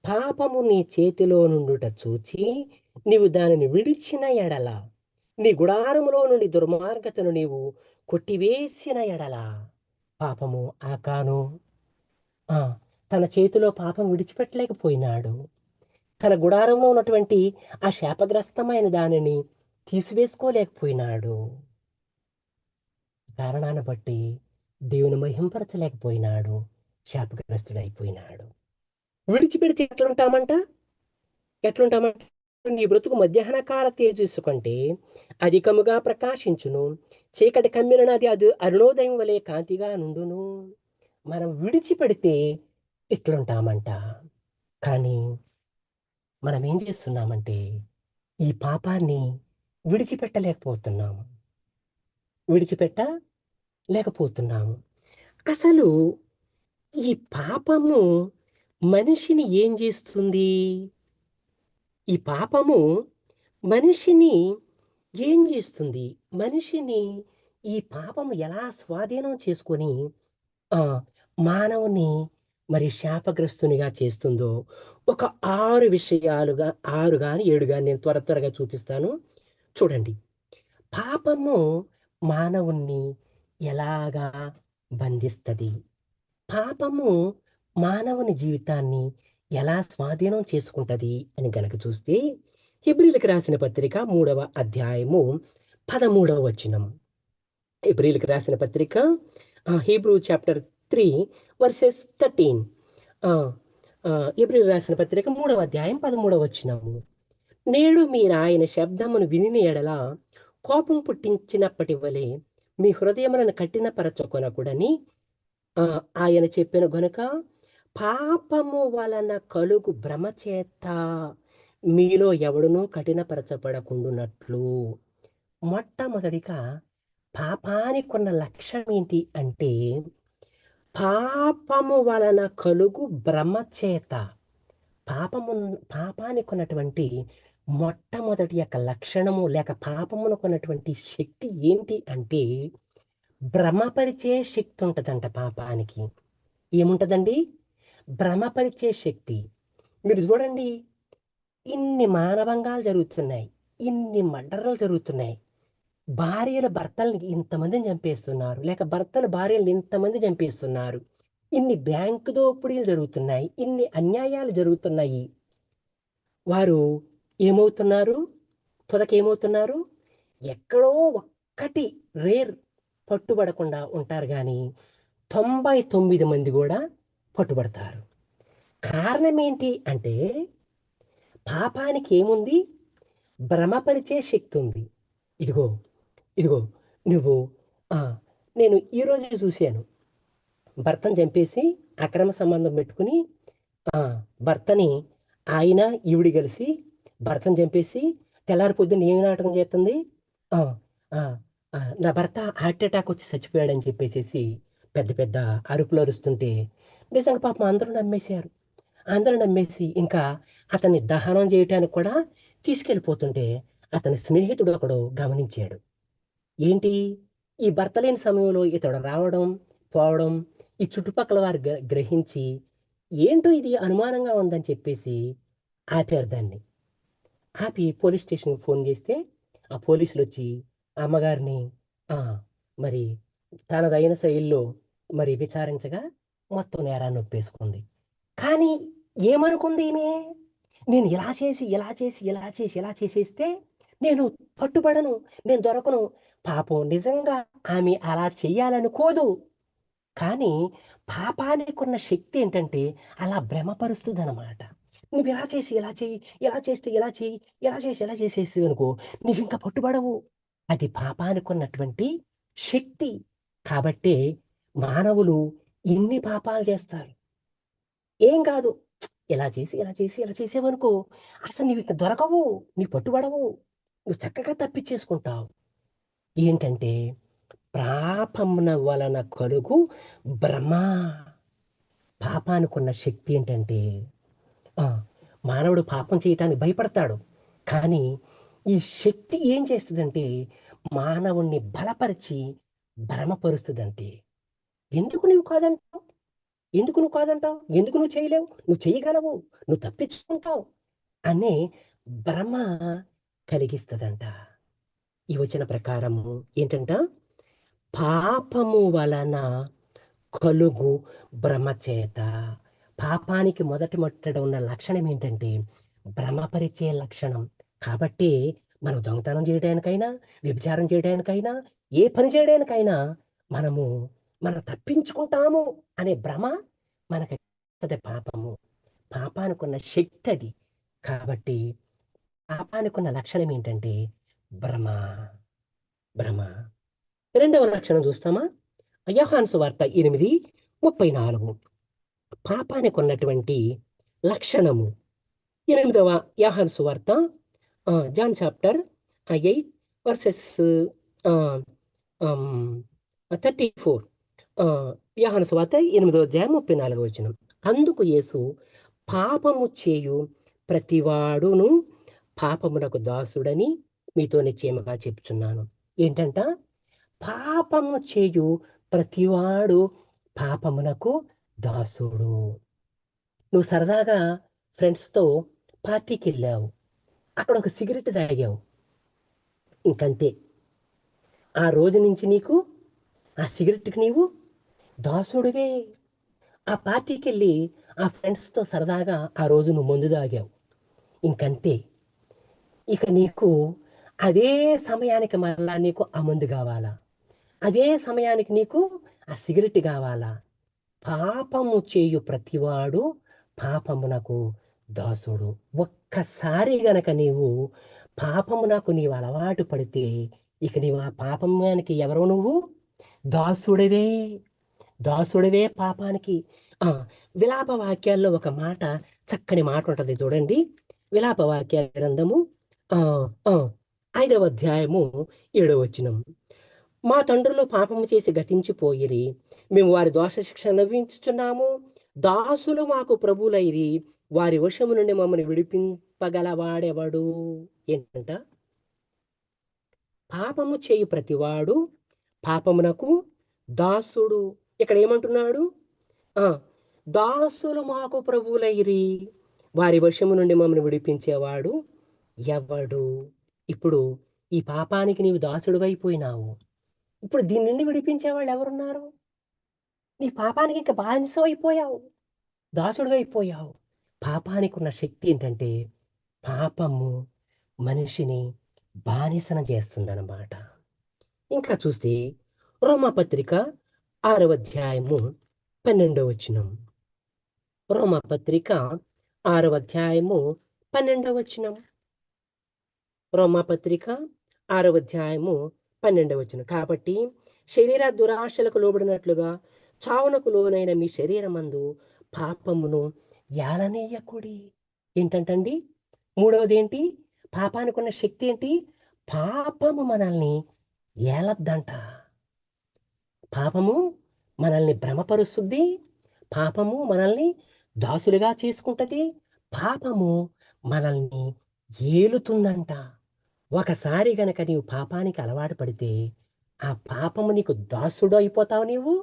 పాపము నీ చేతిలో నుండుట చూచి నీవు దానిని విడిచిన ఎడల, నీ గుడారములో నుండి దుర్మార్గతను నీవు కొట్టివేసిన ఎడల. పాపము ఆకాను తన చేతిలో పాపం విడిచిపెట్టలేకపోయినాడు. తన గుడారంలో ఉన్నటువంటి ఆ శాపగ్రస్తమైన దానిని తీసివేసుకోలేకపోయినాడు. కారణాన్ని బట్టి దేవుని మహింపరచలేకపోయినాడు, శాపగ్రస్తుడైపోయినాడు. విడిచిపెడితే ఎట్లుంటామంట? నీ బ్రతుకు మధ్యాహ్నకాల తేజస్సు కంటే అధికముగా ప్రకాశించును, చీకటి కమ్మిన అది అరుణోదయం వలె కాంతిగా నుండును. మనం విడిచిపెడితే ఇట్లుంటామంట. కానీ మనం ఏం చేస్తున్నామంటే, ఈ పాపాన్ని విడిచిపెట్టలేకపోతున్నాము. అసలు ఈ పాపము మనిషిని ఏం చేస్తుంది? ఈ పాపము మనిషిని ఏం చేస్తుంది? మనిషిని ఈ పాపము ఎలా స్వాధీనం చేసుకొని మానవుని మరి శాపగ్రస్తునిగా చేస్తుందో ఒక 6 విషయాలుగా, 6 గాని 7 గాని నేను త్వరగా చూపిస్తాను. చూడండి. పాపము మానవుణ్ణి ఎలాగా బంధిస్తది? పాపము మానవుని జీవితాన్ని ఎలా స్వాధీనం చేసుకుంటది అని గనక చూస్తే, హెబ్రీయులకు రాసిన పత్రిక 3వ అధ్యాయము 13వ వచనం. హెబ్రీయులకు రాసిన పత్రిక హీబ్రూ చాప్టర్ 3 వర్సెస్ 13. హెబ్రీయులకు రాసిన పత్రిక 3వ అధ్యాయం 13వ వచనము. నేడు మీరు ఆయన శబ్దమును విని ఎడల కోపం పుట్టించినప్పటి వలె మీ హృదయములను కఠినపరచుకొనకూడని ఆయన చెప్పిన గనుక, పాపము వలన కలుగు భ్రమ చేత మీలో ఎవడునూ కఠినపరచబడకుండునట్లు. మొట్టమొదటిగా పాపానికి ఉన్న లక్ష్యం ఏంటి అంటే, పాపము వలన కలుగు భ్రమ చేత. పాపానికి ఉన్నటువంటి మొట్టమొదటి యొక్క లక్షణము లేక పాపమునకున్నటువంటి శక్తి ఏంటి అంటే, భ్రమపరిచే శక్తి ఉంటుందంట పాపానికి. ఏముంటుందండి? భ్రమపరిచే శక్తి. మీరు చూడండి, ఇన్ని మానభంగాలు జరుగుతున్నాయి, ఇన్ని మర్డర్లు జరుగుతున్నాయి, భార్యలు భర్తల్ని ఇంతమందిని చంపేస్తున్నారు, లేక భర్తలు భార్యలు ఇంతమంది చంపేస్తున్నారు, ఇన్ని బ్యాంకు దోపిడీలు జరుగుతున్నాయి, ఇన్ని అన్యాయాలు జరుగుతున్నాయి. వారు ఏమవుతున్నారు? ఏమవుతున్నారు? ఎక్కడో ఒక్కటి రేర్ పట్టుబడకుండా ఉంటారు, కానీ 99 మంది కూడా పట్టుబడతారు. కారణం ఏంటి అంటే, పాపానికి ఏముంది? భ్రమపరిచే శక్తి ఉంది. ఇదిగో నువ్వు నేను ఈరోజు చూశాను, భర్తను చంపేసి అక్రమ సంబంధం పెట్టుకుని భర్తని ఆయన ఈవిడి కలిసి భర్తను చంపేసి తెల్లారి పొద్దున్న ఏమి నాటకం చేస్తుంది? నా భర్త హార్ట్ అటాక్ వచ్చి చచ్చిపోయాడని చెప్పేసేసి పెద్ద పెద్ద అరుపులు అరుస్తుంటే నిజంగా పాపం అందరూ నమ్మేశారు. అందరూ నమ్మేసి ఇంకా అతన్ని దహనం చేయటానికి కూడా తీసుకెళ్ళిపోతుంటే అతని స్నేహితుడు ఒకడు గమనించాడు. ఏంటి ఈ భర్త లేని సమయంలో ఇతడు రావడం, పోవడం ఈ చుట్టుపక్కల వారు గ్రహించి ఏంటో ఇది అనుమానంగా ఉందని చెప్పేసి ఆపారు దాన్ని. ఆపి పోలీస్ స్టేషన్కి ఫోన్ చేస్తే ఆ పోలీసులు వచ్చి ఆ అమ్మగారిని మరి తనదైన శైలిలో మరి విచారించగా మొత్తం నేరాన్ని ఒప్పేసుకుంది. కానీ ఏమనుకుంది ఈమె, నేను ఇలా చేసి ఇలా చేసి ఇలా చేసి ఇలా చేసేస్తే నేను పట్టుబడను, నేను దొరకను. పాపం నిజంగా ఆమె అలా చెయ్యాలనుకోదు. కానీ పాపానికి ఉన్న శక్తి ఏంటంటే అలా భ్రమపరుస్తుంది అనమాట. నువ్వు ఇలా చేసి ఇలా చెయ్యి, ఇలా చేస్తే ఇలా చెయ్యి, ఇలా చేసి ఇలా చేసేసి అనుకో, నువ్వు ఇంకా పట్టుబడవు. అది పాపానికి ఉన్నటువంటి శక్తి. కాబట్టే మానవులు ఇన్ని పాపాలు చేస్తారు. ఏం కాదు, ఇలా చేసి ఇలా చేసి ఇలా చేసేవనుకో అసలు నీవు ఇంకా దొరకవు, నీ పట్టుబడవు, నువ్వు చక్కగా తప్పించేసుకుంటావు. ఏంటంటే పాపమున వలన కలుగు భ్రమ. పాపానికున్న శక్తి ఏంటంటే మానవుడు పాపం చేయటానికి భయపడతాడు. కానీ ఈ శక్తి ఏం చేస్తుందంటే మానవుణ్ణి బలపరిచి భ్రమపరుస్తుందంటే ఎందుకు నువ్వు కాదంటావు, ఎందుకు నువ్వు కాదంటావు, ఎందుకు నువ్వు చేయలేవు, నువ్వు చేయగలవు, నువ్వు తప్పించుకుంటావు అనే భ్రమ కలిగిస్తుందంట. ఈ వచన ప్రకారము ఏంటంట, పాపము వలన కలుగు భ్రమ చేత. పాపానికి మొదటి మొట్టడ ఉన్న లక్షణం ఏంటంటే భ్రమపరిచే లక్షణం. కాబట్టి మనం దొంగతనం చేయడానికైనా, వ్యభిచారం చేయడానికైనా, ఏ పని చేయడానికైనా మనం తప్పించుకుంటాము అనే భ్రమ మనకి పాపము. పాపానికి ఉన్న శక్తి అది. కాబట్టి పాపానికి ఉన్న లక్షణం ఏంటంటే భ్రమ. రెండవ లక్షణం చూస్తామా, యోహాను సువార్త 8:34. పాపానికి ఉన్నటువంటి లక్షణము 8వ యోహాను సువార్త జాన్ చాప్టర్ 8:34. యోహాను సువార్త 8:34. అందుకు యేసు, పాపము చేయు ప్రతివాడును పాపమునకు దాసుడని మీతో నిశ్చయముగా చెప్తున్నాను. ఏంటంట, పాపము చేయు ప్రతివాడు పాపమునకు దాసుడు. నువ్వు సరదాగా ఫ్రెండ్స్తో పార్టీకి వెళ్ళావు, అక్కడ ఒక సిగరెట్ తాగావు, ఇంకంతే. ఆ రోజు నుంచి నీకు ఆ సిగరెట్కి నీవు దాసుడివే. ఆ పార్టీకి వెళ్ళి ఆ ఫ్రెండ్స్తో సరదాగా ఆ రోజు నువ్వు మందు తాగావు, ఇంకంతే. ఇక నీకు అదే సమయానికి మరలా నీకు ఆ మందు కావాలా, అదే సమయానికి నీకు ఆ సిగరెట్ కావాలా. పాపము చేయు ప్రతివాడు పాపమునకు దాసుడు. ఒక్కసారి గనక నీవు పాపమునకు నీవు అలవాటు పడితే ఇక నీవు ఆ పాపమునికి ఎవరో నువ్వు దాసుడివే పాపానికి. విలాప వాక్యాల్లో ఒక మాట, చక్కని మాట ఉంటుంది చూడండి. విలాప వాక్య గ్రంథము 5వ అధ్యాయము 7వ వచనం. మా తండ్రులు పాపము చేసి గతించిపోయిరి, మేము వారి దోష శిక్ష అనుభవించుచున్నాము. దాసులు మాకు ప్రభులైరి, వారి వశము నుండి మమ్మల్ని విడిపింపగలవాడెవడు. ఏంటంట, పాపము చేయు ప్రతివాడు పాపమునకు దాసుడు. ఇక్కడ ఏమంటున్నాడు, దాసులు మాకు ప్రభులైరి, వారి వశము నుండి మమ్మల్ని విడిపించేవాడు ఎవడు. ఇప్పుడు ఈ పాపానికి నీవు దాసుడు అయిపోయినావు. ఇప్పుడు దీని నుండి విడిపించేవాళ్ళు ఎవరున్నారు? నీ పాపానికి ఇంకా బానిస అయిపోయావు, దాసుడు అయిపోయావు. పాపానికి ఉన్న శక్తి ఏంటంటే పాపము మనిషిని బానిసన చేస్తుందన్నమాట. ఇంకా చూస్తే రోమాపత్రిక 6వ అధ్యాయము 12వ వచనం. రోమాపత్రిక 6వ అధ్యాయము 12వ వచనం. రోమాపత్రిక 6వ అధ్యాయము 12వ వచనం. కాబట్టి శరీర దురాశలకు లోబడినట్లుగా చావునకు లోనైన మీ శరీరమందు పాపమును యాలనేయకుడి. ఏంటంటండి, మూడవది ఏంటి, పాపానికి ఉన్న శక్తి ఏంటి, పాపము మనల్ని ఏలద్దంట. పాపము మనల్ని భ్రమపరుస్తుంది, పాపము మనల్ని దాసులుగా చేసుకుంటది, పాపము మనల్ని ఏలుతుందంట. ఒకసారి గనక నీవు పాపానికి అలవాటు పడితే ఆ పాపము నీకు దాసుడు అయిపోతావు, నీవు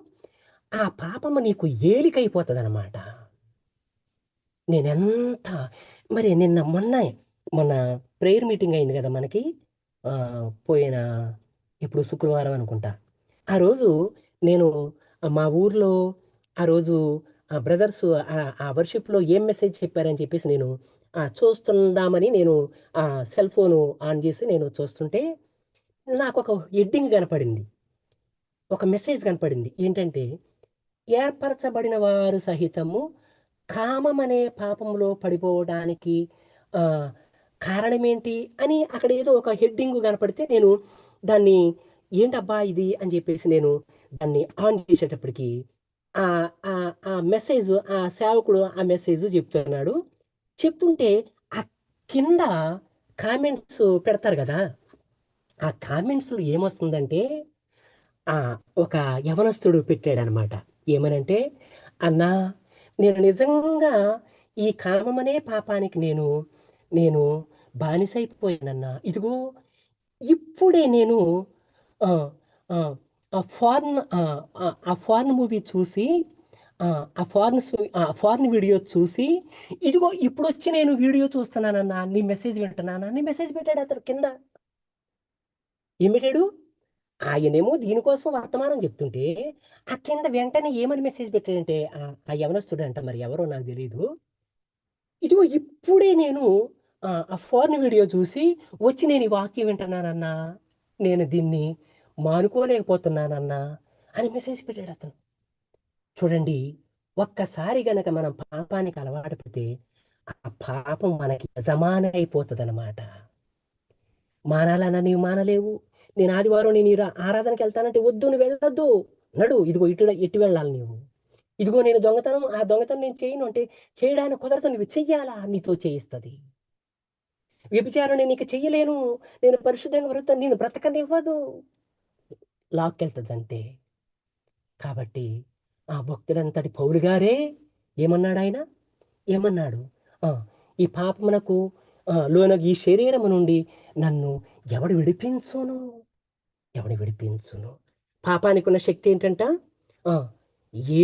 ఆ పాపము నీకు ఏలికైపోతుందన్నమాట. నేనెంత మరి మొన్న ప్రేయర్ మీటింగ్ అయింది కదా మనకి, పోయిన ఇప్పుడు శుక్రవారం అనుకుంటా. ఆ రోజు నేను మా ఊర్లో ఆ రోజు బ్రదర్స్ ఆ వర్షిప్లో ఏం మెసేజ్ చెప్పారని చెప్పేసి నేను చూస్తుందామని నేను సెల్ ఫోను ఆన్ చేసి నేను చూస్తుంటే నాకు ఒక హెడ్డింగ్ కనపడింది, ఒక మెసేజ్ కనపడింది. ఏంటంటే, ఏర్పరచబడిన వారు సహితము కామమనే పాపంలో పడిపోవడానికి కారణమేంటి అని అక్కడ ఏదో ఒక హెడ్డింగ్ కనపడితే నేను దాన్ని ఏంటబ్బా ఇది అని చెప్పేసి నేను దాన్ని ఆన్ చేసేటప్పటికి ఆ మెసేజ్, ఆ సేవకుడు ఆ మెసేజ్ చెప్తున్నాడు. చెప్తుంటే ఆ కింద కామెంట్స్ పెడతారు కదా, ఆ కామెంట్స్లో ఏమొస్తుందంటే ఒక యవనస్తుడు పెట్టాడనమాట. ఏమనంటే, అన్నా నేను నిజంగా ఈ కామమనే పాపానికి నేను బానిసైపోయానన్నా. ఇదిగో ఇప్పుడే నేను ఆ ఫారెన్ మూవీ చూసి ఫారెన్ వీడియో చూసి ఇదిగో ఇప్పుడొచ్చి నేను వీడియో చూస్తున్నానన్నా, నీ మెసేజ్ వింటున్నానా, నీ మెసేజ్ పెట్టాడు అతను కింద. ఏం పెట్టాడు? ఆయనేమో దీనికోసం వర్తమానం చెప్తుంటే ఆ కింద వెంటనే ఏమని మెసేజ్ పెట్టాడంటే, ఆ యవనస్తుడంట, మరి ఎవరో నాకు తెలీదు, ఇదిగో ఇప్పుడే నేను ఆ ఫోర్న్ వీడియో చూసి వచ్చి నేను ఈ వాక్యం వింటున్నానన్నా, నేను దీన్ని మానుకోలేకపోతున్నానన్నా అని మెసేజ్ పెట్టాడు అతను. చూడండి, ఒక్కసారి గనక మనం పాపానికి అలవాటు పడితే ఆ పాపం మనకి యజమాని అయిపోతుంది అనమాట. మానాలన్నా నీవు మానలేవు. నేను ఆదివారం నేను ఆరాధనకి వెళ్తానంటే వద్దు, నువ్వు వెళ్ళొద్దు, నడు, ఇదిగో ఎట్టి వెళ్ళాలి నీవు. ఇదిగో నేను ఆ దొంగతనం నేను చేయను అంటే చేయడానికి కుదరదు, నువ్వు చెయ్యాలా, నీతో చేయిస్తుంది. వ్యభిచారం నేను ఇక చెయ్యలేను, నేను పరిశుద్ధంగా బ్రతుకుతాను, నేను బ్రతకనివ్వదు, లాక్కెళ్తుంది అంతే. కాబట్టి ఆ భక్తుడంతటి పౌలు గారే ఏమన్నాడు, ఆయన ఏమన్నాడు, ఈ పాపమునకు లోనగి ఈ శరీరము నుండి నన్ను ఎవడు విడిపించును, ఎవడు విడిపించును. పాపానికి ఉన్న శక్తి ఏంటంట,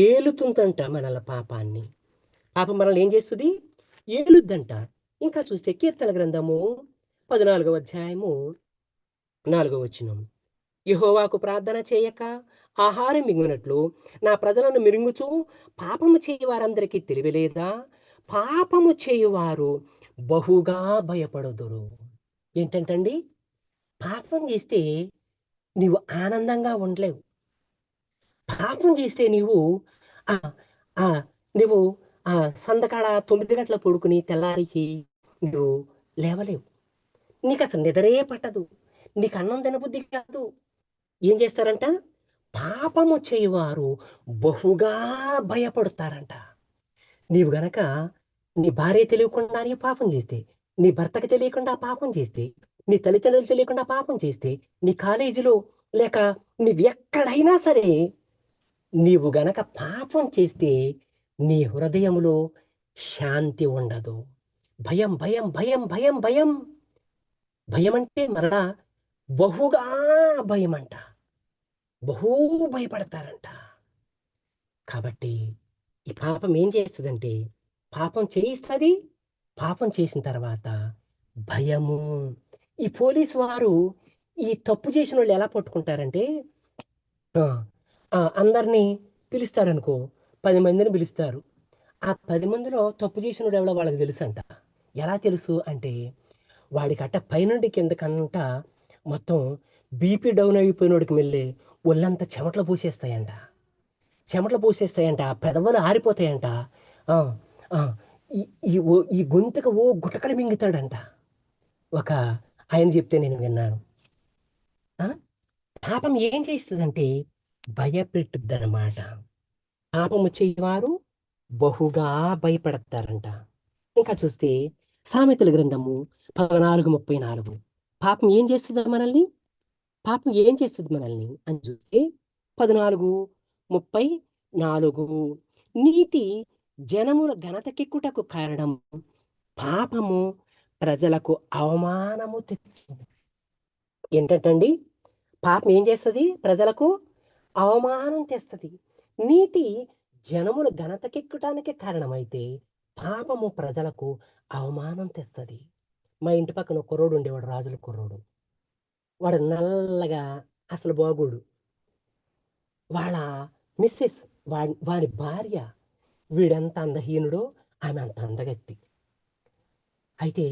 ఏలుతుందంట మనల పాపాన్ని. పాపం మనల్ని ఏం చేస్తుంది, ఏలుద్దంట. ఇంకా చూస్తే కీర్తన గ్రంథము 14వ అధ్యాయము 4వ వచనం, యెహోవాకు ప్రార్థన చేయక ఆహారం మింగునట్లు నా ప్రజలను మిరుగుచూ పాపము చేయవారందరికీ తెలియలేదా, పాపము చేయువారు బహుగా భయపడుదురు. ఏంటంటండి, పాపం చేస్తే నీవు ఆనందంగా ఉండలేవు. పాపం చేస్తే నీవు సందకాడ 9 గంటల పడుకుని తెల్లారికి నువ్వు లేవలేవు, నీకు అసలు నిద్రే పట్టదు, నీకు అన్నం తినబుద్ధి కాదు. ఏం చేస్తారంట, పాపము చేయువారు బహుగా భయపడతారంట. నీవు గనక నీ భార్య తెలియకుండా నీ పాపం చేస్తే, నీ భర్తకి తెలియకుండా పాపం చేస్తే, నీ తల్లిదండ్రులు తెలియకుండా పాపం చేస్తే, నీ కాలేజీలో లేక నీవు ఎక్కడైనా సరే నీవు గనక పాపం చేస్తే నీ హృదయములో శాంతి ఉండదు. భయం భయం భయం భయం భయం భయం అంటే మరలా బహుగా భయం అంట, బహు భయపడతారంట. కాబట్టి ఈ పాపం ఏం చేస్తుందంటే, పాపం చేయిస్తుంది, పాపం చేసిన తర్వాత భయము. ఈ పోలీసు వారు ఈ తప్పు చేసిన వాళ్ళు ఎలా పట్టుకుంటారంటే, అందరినీ పిలుస్తారనుకో, 10 మందిని పిలుస్తారు. ఆ 10 మందిలో తప్పు చేసినోడు ఎవడో వాళ్ళకి తెలుసు అంట. ఎలా తెలుసు అంటే, వాడికట్ట పైనుండి కిందకంట మొత్తం బీపీ డౌన్ అయిపోయినోడికి వెళ్ళి ఒళ్ళంతా చెమటలు పూసేస్తాయంట, పెదవులు ఆరిపోతాయంట, ఈ గొంతుక గుటకలు మింగుతాడంట. ఒక ఆయన చెప్తే నేను విన్నాను. పాపం ఏం చేస్తుందంటే భయపెట్టుద్ది అన్నమాట. పాపము చేయవారు బహుగా భయపడతారంట. ఇంకా చూస్తే సామెతల గ్రంథము 14:34, పాపం ఏం చేస్తుందా మనల్ని, పాపం ఏం చేస్తుంది మనల్ని అని చూస్తే 14:34 నీతి జనముల ఘనతకెక్కుటకు కారణం పాపము ప్రజలకు అవమానము తెచ్చింది. ఏంటంటండి? పాపం ఏం చేస్తుంది? ప్రజలకు అవమానం తెస్తుంది. నీతి జనముల ఘనతకెక్కటానికి కారణమైతే పాపము ప్రజలకు అవమానం తెస్తుంది. మా ఇంటి పక్కన ఒక కుర్రోడు ఉండేవాడు, రాజుల కుర్రోడు. వాడు నల్లగా, అసలు బాగోడు. వాళ్ళ మిస్సెస్, వాడి భార్య, వీడెంత అందహీనుడో ఆమె అంత అందగత్తి. అయితే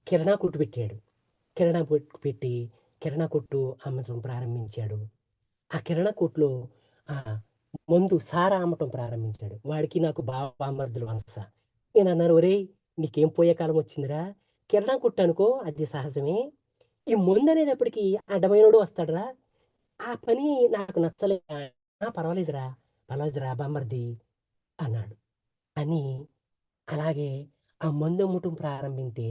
కిరాణా కొట్టు పెట్టాడు. కిరాణా కొట్టు పెట్టి కిరాణా కొట్టు అమ్మటం ప్రారంభించాడు. ఆ కిరాణా కొట్టులో మందు సారా అమ్మటం ప్రారంభించాడు. వాడికి నాకు బామర్దులు వలస. నేను అన్నాను, ఒరేయ్ నీకేం పోయే కాలం వచ్చిందిరా, కిరాణా కొట్టు అనుకో, అది సహజమే. ఈ మందు అనేటప్పటికి అడ్డమైనడు వస్తాడురా, ఆ పని నాకు నచ్చలేదా. పర్వాలేదురా బామర్ది అన్నాడు. అని అలాగే ఆ మందు అమ్మటం ప్రారంభింతే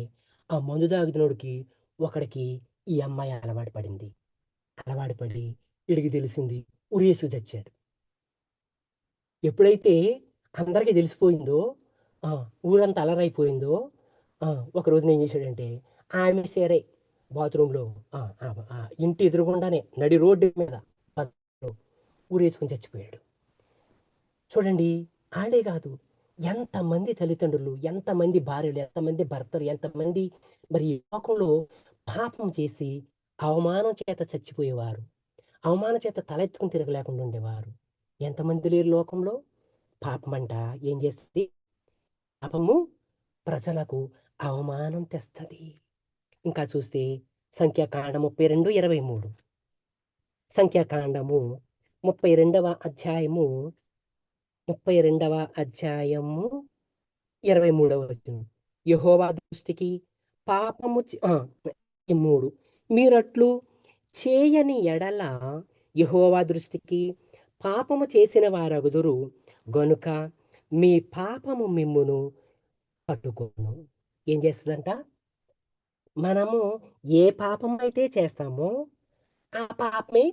ఆ మందు తాగుతున్నోడికి ఒకడికి ఈ అమ్మాయి అలవాటు పడింది. అలవాటు పడి వీడికి తెలిసింది, ఉరేసు చచ్చాడు. ఎప్పుడైతే అందరికీ తెలిసిపోయిందో, ఊరంతా అలరైపోయిందో, ఒకరోజు ఏం చేశాడంటే ఆమె సరే బాత్రూంలో ఇంటి ఎదురుగుండానే నడి రోడ్డు మీద ఊరేసుకుని చచ్చిపోయాడు. చూడండి, ఆడే కాదు, ఎంతమంది తల్లిదండ్రులు, ఎంతమంది భార్యలు, ఎంతమంది భర్తలు, ఎంతమంది మరి లోకంలో పాపం చేసి అవమానం చేత చచ్చిపోయేవారు, అవమానం చేత తలెత్తుకుని తిరగలేకుండా ఉండేవారు. ఎంతమంది లేరు లోకంలో? పాపమంట ఏం చేస్తుంది? పాపము ప్రజలకు అవమానం తెస్తుంది. ఇంకా చూస్తే సంఖ్యాకాండము 32:23, సంఖ్యాకాండము 32వ అధ్యాయము 23వ వచనం. యెహోవా దృష్టికి పాపము 3 మీరట్లు చేయని ఎడల యెహోవా దృష్టికి పాపము చేసిన వారగుదురు గనుక మీ పాపము మిమ్మును పట్టుకోను. ఏం చేస్తుందంట? మనము ఏ పాపం అయితే చేస్తామో ఆ పాపమే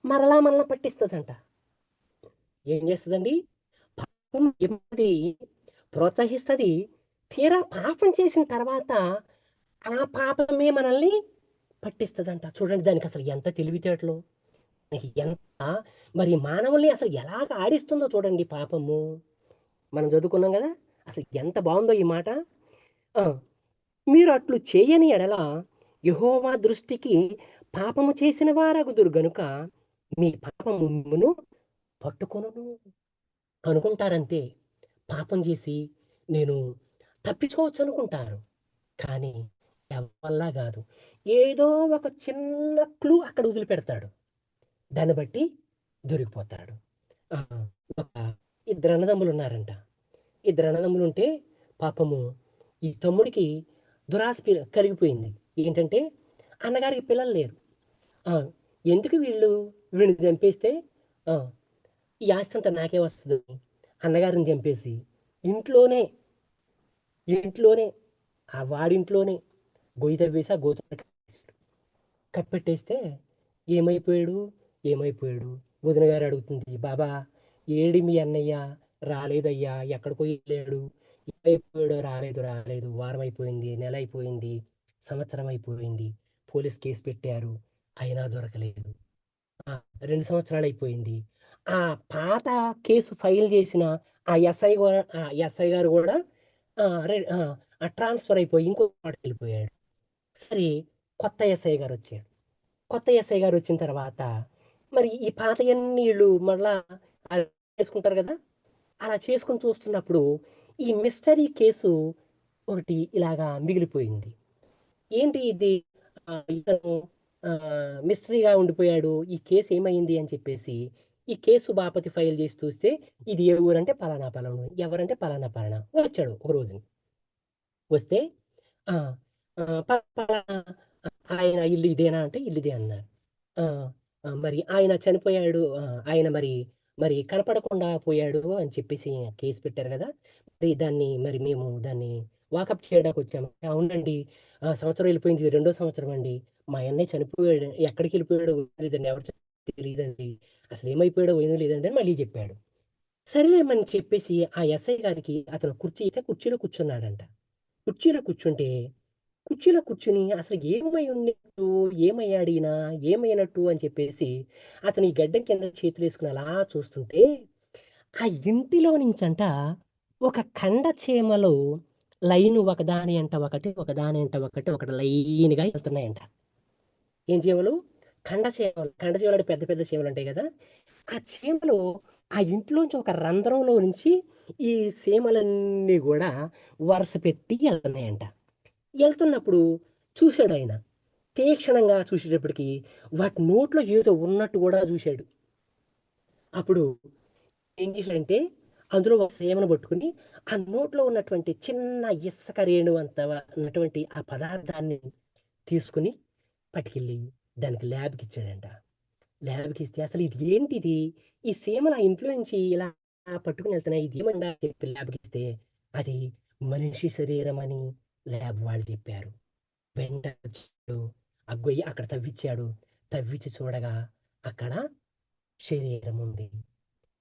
మనల్ని పట్టిస్తుందంట. ఏం చేస్తుందండి? పాపం ఎప్పటి ప్రోత్సహిస్తుంది. తీరా పాపం చేసిన తర్వాత ఆ పాపమే మనల్ని పట్టిస్తుందంట. చూడండి, దానికి అసలు ఎంత తెలివితేటలో, ఎంత మరి మానవుల్ని అసలు ఎలాగ ఆడిస్తుందో చూడండి పాపము. మనం చదువుకున్నాం కదా, అసలు ఎంత బాగుందో ఈ మాట. మీరు అట్లు చేయని ఎడల యెహోవా దృష్టికి పాపము చేసిన వారగుదురు గనుక మీ పాపమును పట్టుకొనును. అనుకుంటారంతే, పాపం చేసి నేను తప్పించుకోవచ్చు అనుకుంటారు. కానీ ఎవల్లా కాదు, ఏదో ఒక చిన్న క్లూ అక్కడ వదిలిపెడతాడు, దాన్ని బట్టి దొరికిపోతాడు. ఒక ఇద్దరు అన్నదమ్ములు ఉన్నారంట. ఇద్దరు అన్నదమ్ములు ఉంటే పాపము ఈ తమ్ముడికి దురాశ కలిగిపోయింది. ఏంటంటే అన్నగారికి పిల్లలు లేరు. ఎందుకు వీడిని చంపేస్తే ఈ ఆస్తి అంతా నాకే వస్తుంది, అన్నగారిని చంపేసి ఇంట్లోనే ఆ వాడింట్లోనే గొయ్యి తవ్వేసి ఆ గోతులు కప్పెట్టేస్తే ఏమైపోయాడు. వదిన గారు అడుగుతుంది, బాబా ఏడి మీ అన్నయ్య? రాలేదయ్యా, ఎక్కడికో వెళ్ళాడు. ఏమైపోయాడో? రాలేదు. వారం అయిపోయింది, నెల అయిపోయింది, సంవత్సరం అయిపోయింది, పోలీస్ కేసు పెట్టారు, అయినా దొరకలేదు. 2 సంవత్సరాలు అయిపోయింది. ఆ పాత కేసు ఫైల్ చేసిన ఆ ఎస్ఐ గారు కూడా ట్రాన్స్ఫర్ అయిపోయి ఇంకో వాడికి వెళ్ళిపోయాడు. సరే, కొత్త ఎస్ఐ గారు వచ్చాడు. కొత్త ఎస్ఐ గారు వచ్చిన తర్వాత మరి ఈ పాతయన్ని వీళ్ళు మళ్ళా చేసుకుంటారు కదా, అలా చేసుకుని చూస్తున్నప్పుడు ఈ మిస్టరీ కేసు ఒకటి ఇలాగా మిగిలిపోయింది. ఏంటి ఇది? ఇతను మిస్టరీగా ఉండిపోయాడు, ఈ కేసు ఏమైంది అని చెప్పేసి ఈ కేసు బాపతి ఫైల్ చేసి చూస్తే ఇది ఏ ఊరంటే పలానా, ఎవరంటే పలానా వచ్చాడు. ఒక రోజు వస్తే ఆయన ఇల్లు ఇదేనా అంటే ఇల్లుదే అన్నారు. మరి ఆయన చనిపోయాడు, ఆయన మరి కనపడకుండా పోయాడు అని చెప్పేసి కేసు పెట్టారు కదా, మరి మేము దాన్ని వాకప్ చేయడానికి వచ్చాము. అవునండి, సంవత్సరం వెళ్ళిపోయింది, 2వ సంవత్సరం అండి, మా అన్నయ్య చనిపోయాడు, ఎక్కడికి వెళ్ళిపోయాడో లేదండి, ఎవరు తెలియదండి, అసలు ఏమైపోయాడో పోయినో లేదండి అని మళ్ళీ చెప్పాడు. సరేలేమని చెప్పేసి ఆ ఎస్ఐ గారికి అతను కుర్చీ ఇస్తే కుర్చీలో కూర్చున్నాడంట. కుర్చీలో కూర్చుంటే, కుర్చీలో కూర్చుని అసలు ఏమై ఉన్నట్టు, ఏమయ్యాడు ఈయన, ఏమైనట్టు అని చెప్పేసి అతను ఈ గడ్డం కింద చేతులేసుకొని అలా చూస్తుంటే, ఆ ఇంటిలో నుంచంట ఒక కండ చీమలు లైను ఒకదాని ఎంట ఒకటి, ఒకదాని ఎంట ఒకటి, ఒకటి లైన్‌గా ఎళ్తున్నాయంట. ఏం చీమలు? కండ చీమలు. కండ చీమలు అంటే పెద్ద పెద్ద చీమలు ఉంటాయి గదా! ఆ చీమలు ఆ ఇంట్లోంచి ఒక రంధ్రంలో నుంచి ఈ చీమలన్నీ గూడా వరుస పెట్టి ఎళ్తున్నాయంట. ఎళ్తున్నప్పుడు చూసాడాయన. తీక్షణంగా చూసేటప్పటికి వాటి నోట్లో ఏదో ఉన్నట్టు గూడా జూసాడు. అప్పుడు ఏం చేశాడంటే, అందులో ఒక సీమను పట్టుకొని, ఆ నోట్లో ఉన్నటువంటి చిన్న ఇసక రేణువు అంత ఉన్నటువంటి ఆ పదార్థాన్ని తీసుకొని పట్టుకెళ్ళి దానికి ల్యాబ్‌కిచ్చాడంట. ల్యాబ్‌కిస్తే అసలు ఇది ఏంటిది? ఈ సీమలు ఆ ఇంట్లో నుంచి ఇలా పట్టుకొని వెళ్తున్నాయి. ఇది ఏమండా అని చెప్పి ల్యాబ్‌కిస్తే, అది మనిషి శరీరం అని ల్యాబ్ వాళ్ళు చెప్పారు. వెంటనే వచ్చాడు. ఆ గొయ్యి అక్కడ తవ్విచ్చాడు. తవ్విచ్చి చూడగా అక్కడ శరీరం ఉంది.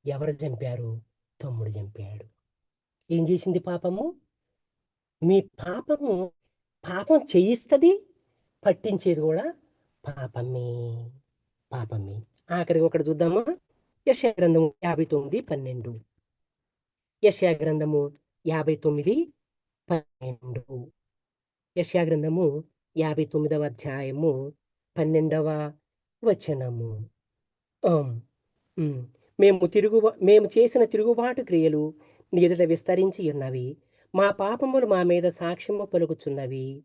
ఎవరు చంపారు? తమ్ముడు చంపాడు. ఏం చేసింది పాపము? మీ పాపము పాపం చేయిస్తది, పట్టించేది గూడా పాపమే. పాపమే. ఆఖరికి ఒకటి చూద్దామా? యెషయా గ్రంథము 59:12. యెషయా గ్రంథము 59:12. యెషయా గ్రంథము 59వ అధ్యాయము 12వ వచనము. ఆహ్, హ్మ్. మేము చేసిన తిరుగుబాటు క్రియలు నీ ఎదుట విస్తరించి ఉన్నవి. మా పాపములు మా మీద సాక్ష్యము పలుకుచున్నవి.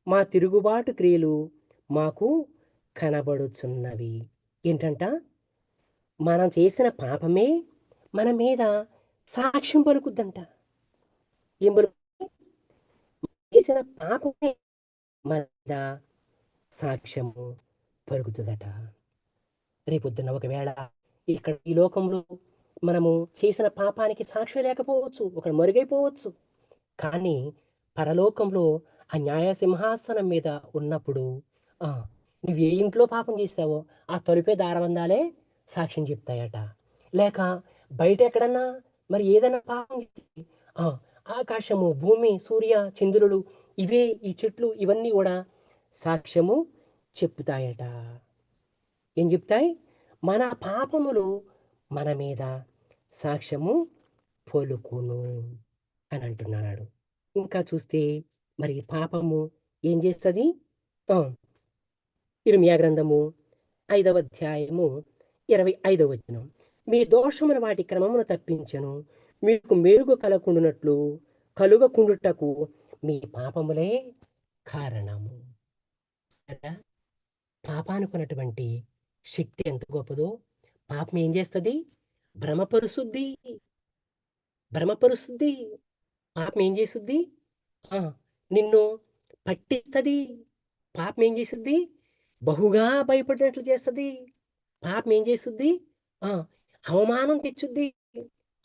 మా తిరుగుబాటు క్రియలు మాకు కనబడుచున్నవి. ఏంటంట? మనం చేసిన పాపమే మన మీద సాక్ష్యం పలుకుద్దంట. ఏం పలుకుద్ది? చేసిన పాపమే మన మీద సాక్ష్యము పలుకుతదట. రేపొద్దున ఒకవేళ ఇక్కడ ఈ లోకంలో మనము చేసిన పాపానికి సాక్ష్యం లేకపోవచ్చు. ఒకడు మరుగైపోవచ్చు. కానీ పరలోకంలో ఆ న్యాయ సింహాసనం మీద ఉన్నప్పుడు ఆ! నువ్వు ఏ ఇంట్లో పాపం చేశావో ఆ తలుపే దారబంధాలే సాక్ష్యం చెప్తాయట. లేక బయట ఎక్కడన్నా మరి ఏదైనా పాపం చేసి ఆ! ఆకాశము, భూమి, సూర్య, చంద్రుడు ఇవే ఈ చెట్లు ఇవన్నీ గూడా సాక్ష్యము చెప్పుతాయట. ఏం చెప్తాయి? మన పాపములు మన మీద సాక్ష్యము పలుకును అని అంటున్నాడు. ఇంకా చూస్తే మరి పాపము ఏం చేస్తది? ఆ! ఇర్మియా గ్రంథము 5వ అధ్యాయము 25వ వచనం. మీ దోషమును వాటి క్రమమును తప్పించెను. మీకు మెరుగు కలుగకుండుటకు మీ పాపములే కారణము. కదా! పాపానికున్నటువంటి శక్తి ఎంత గొప్పదో! పాపం ఏం చేస్తది? భ్రమపరుసుద్ది. భ్రమపరుస్తుంది. పాపం ఏం చేసుద్ది? ఆ! నిన్ను పట్టిస్తది. పాపం ఏం చేసుద్ది? బహుగా భయపడినట్లు చేస్తది. పాపం ఏం చేసుద్ది? ఆ! అవమానం తెచ్చుద్ది.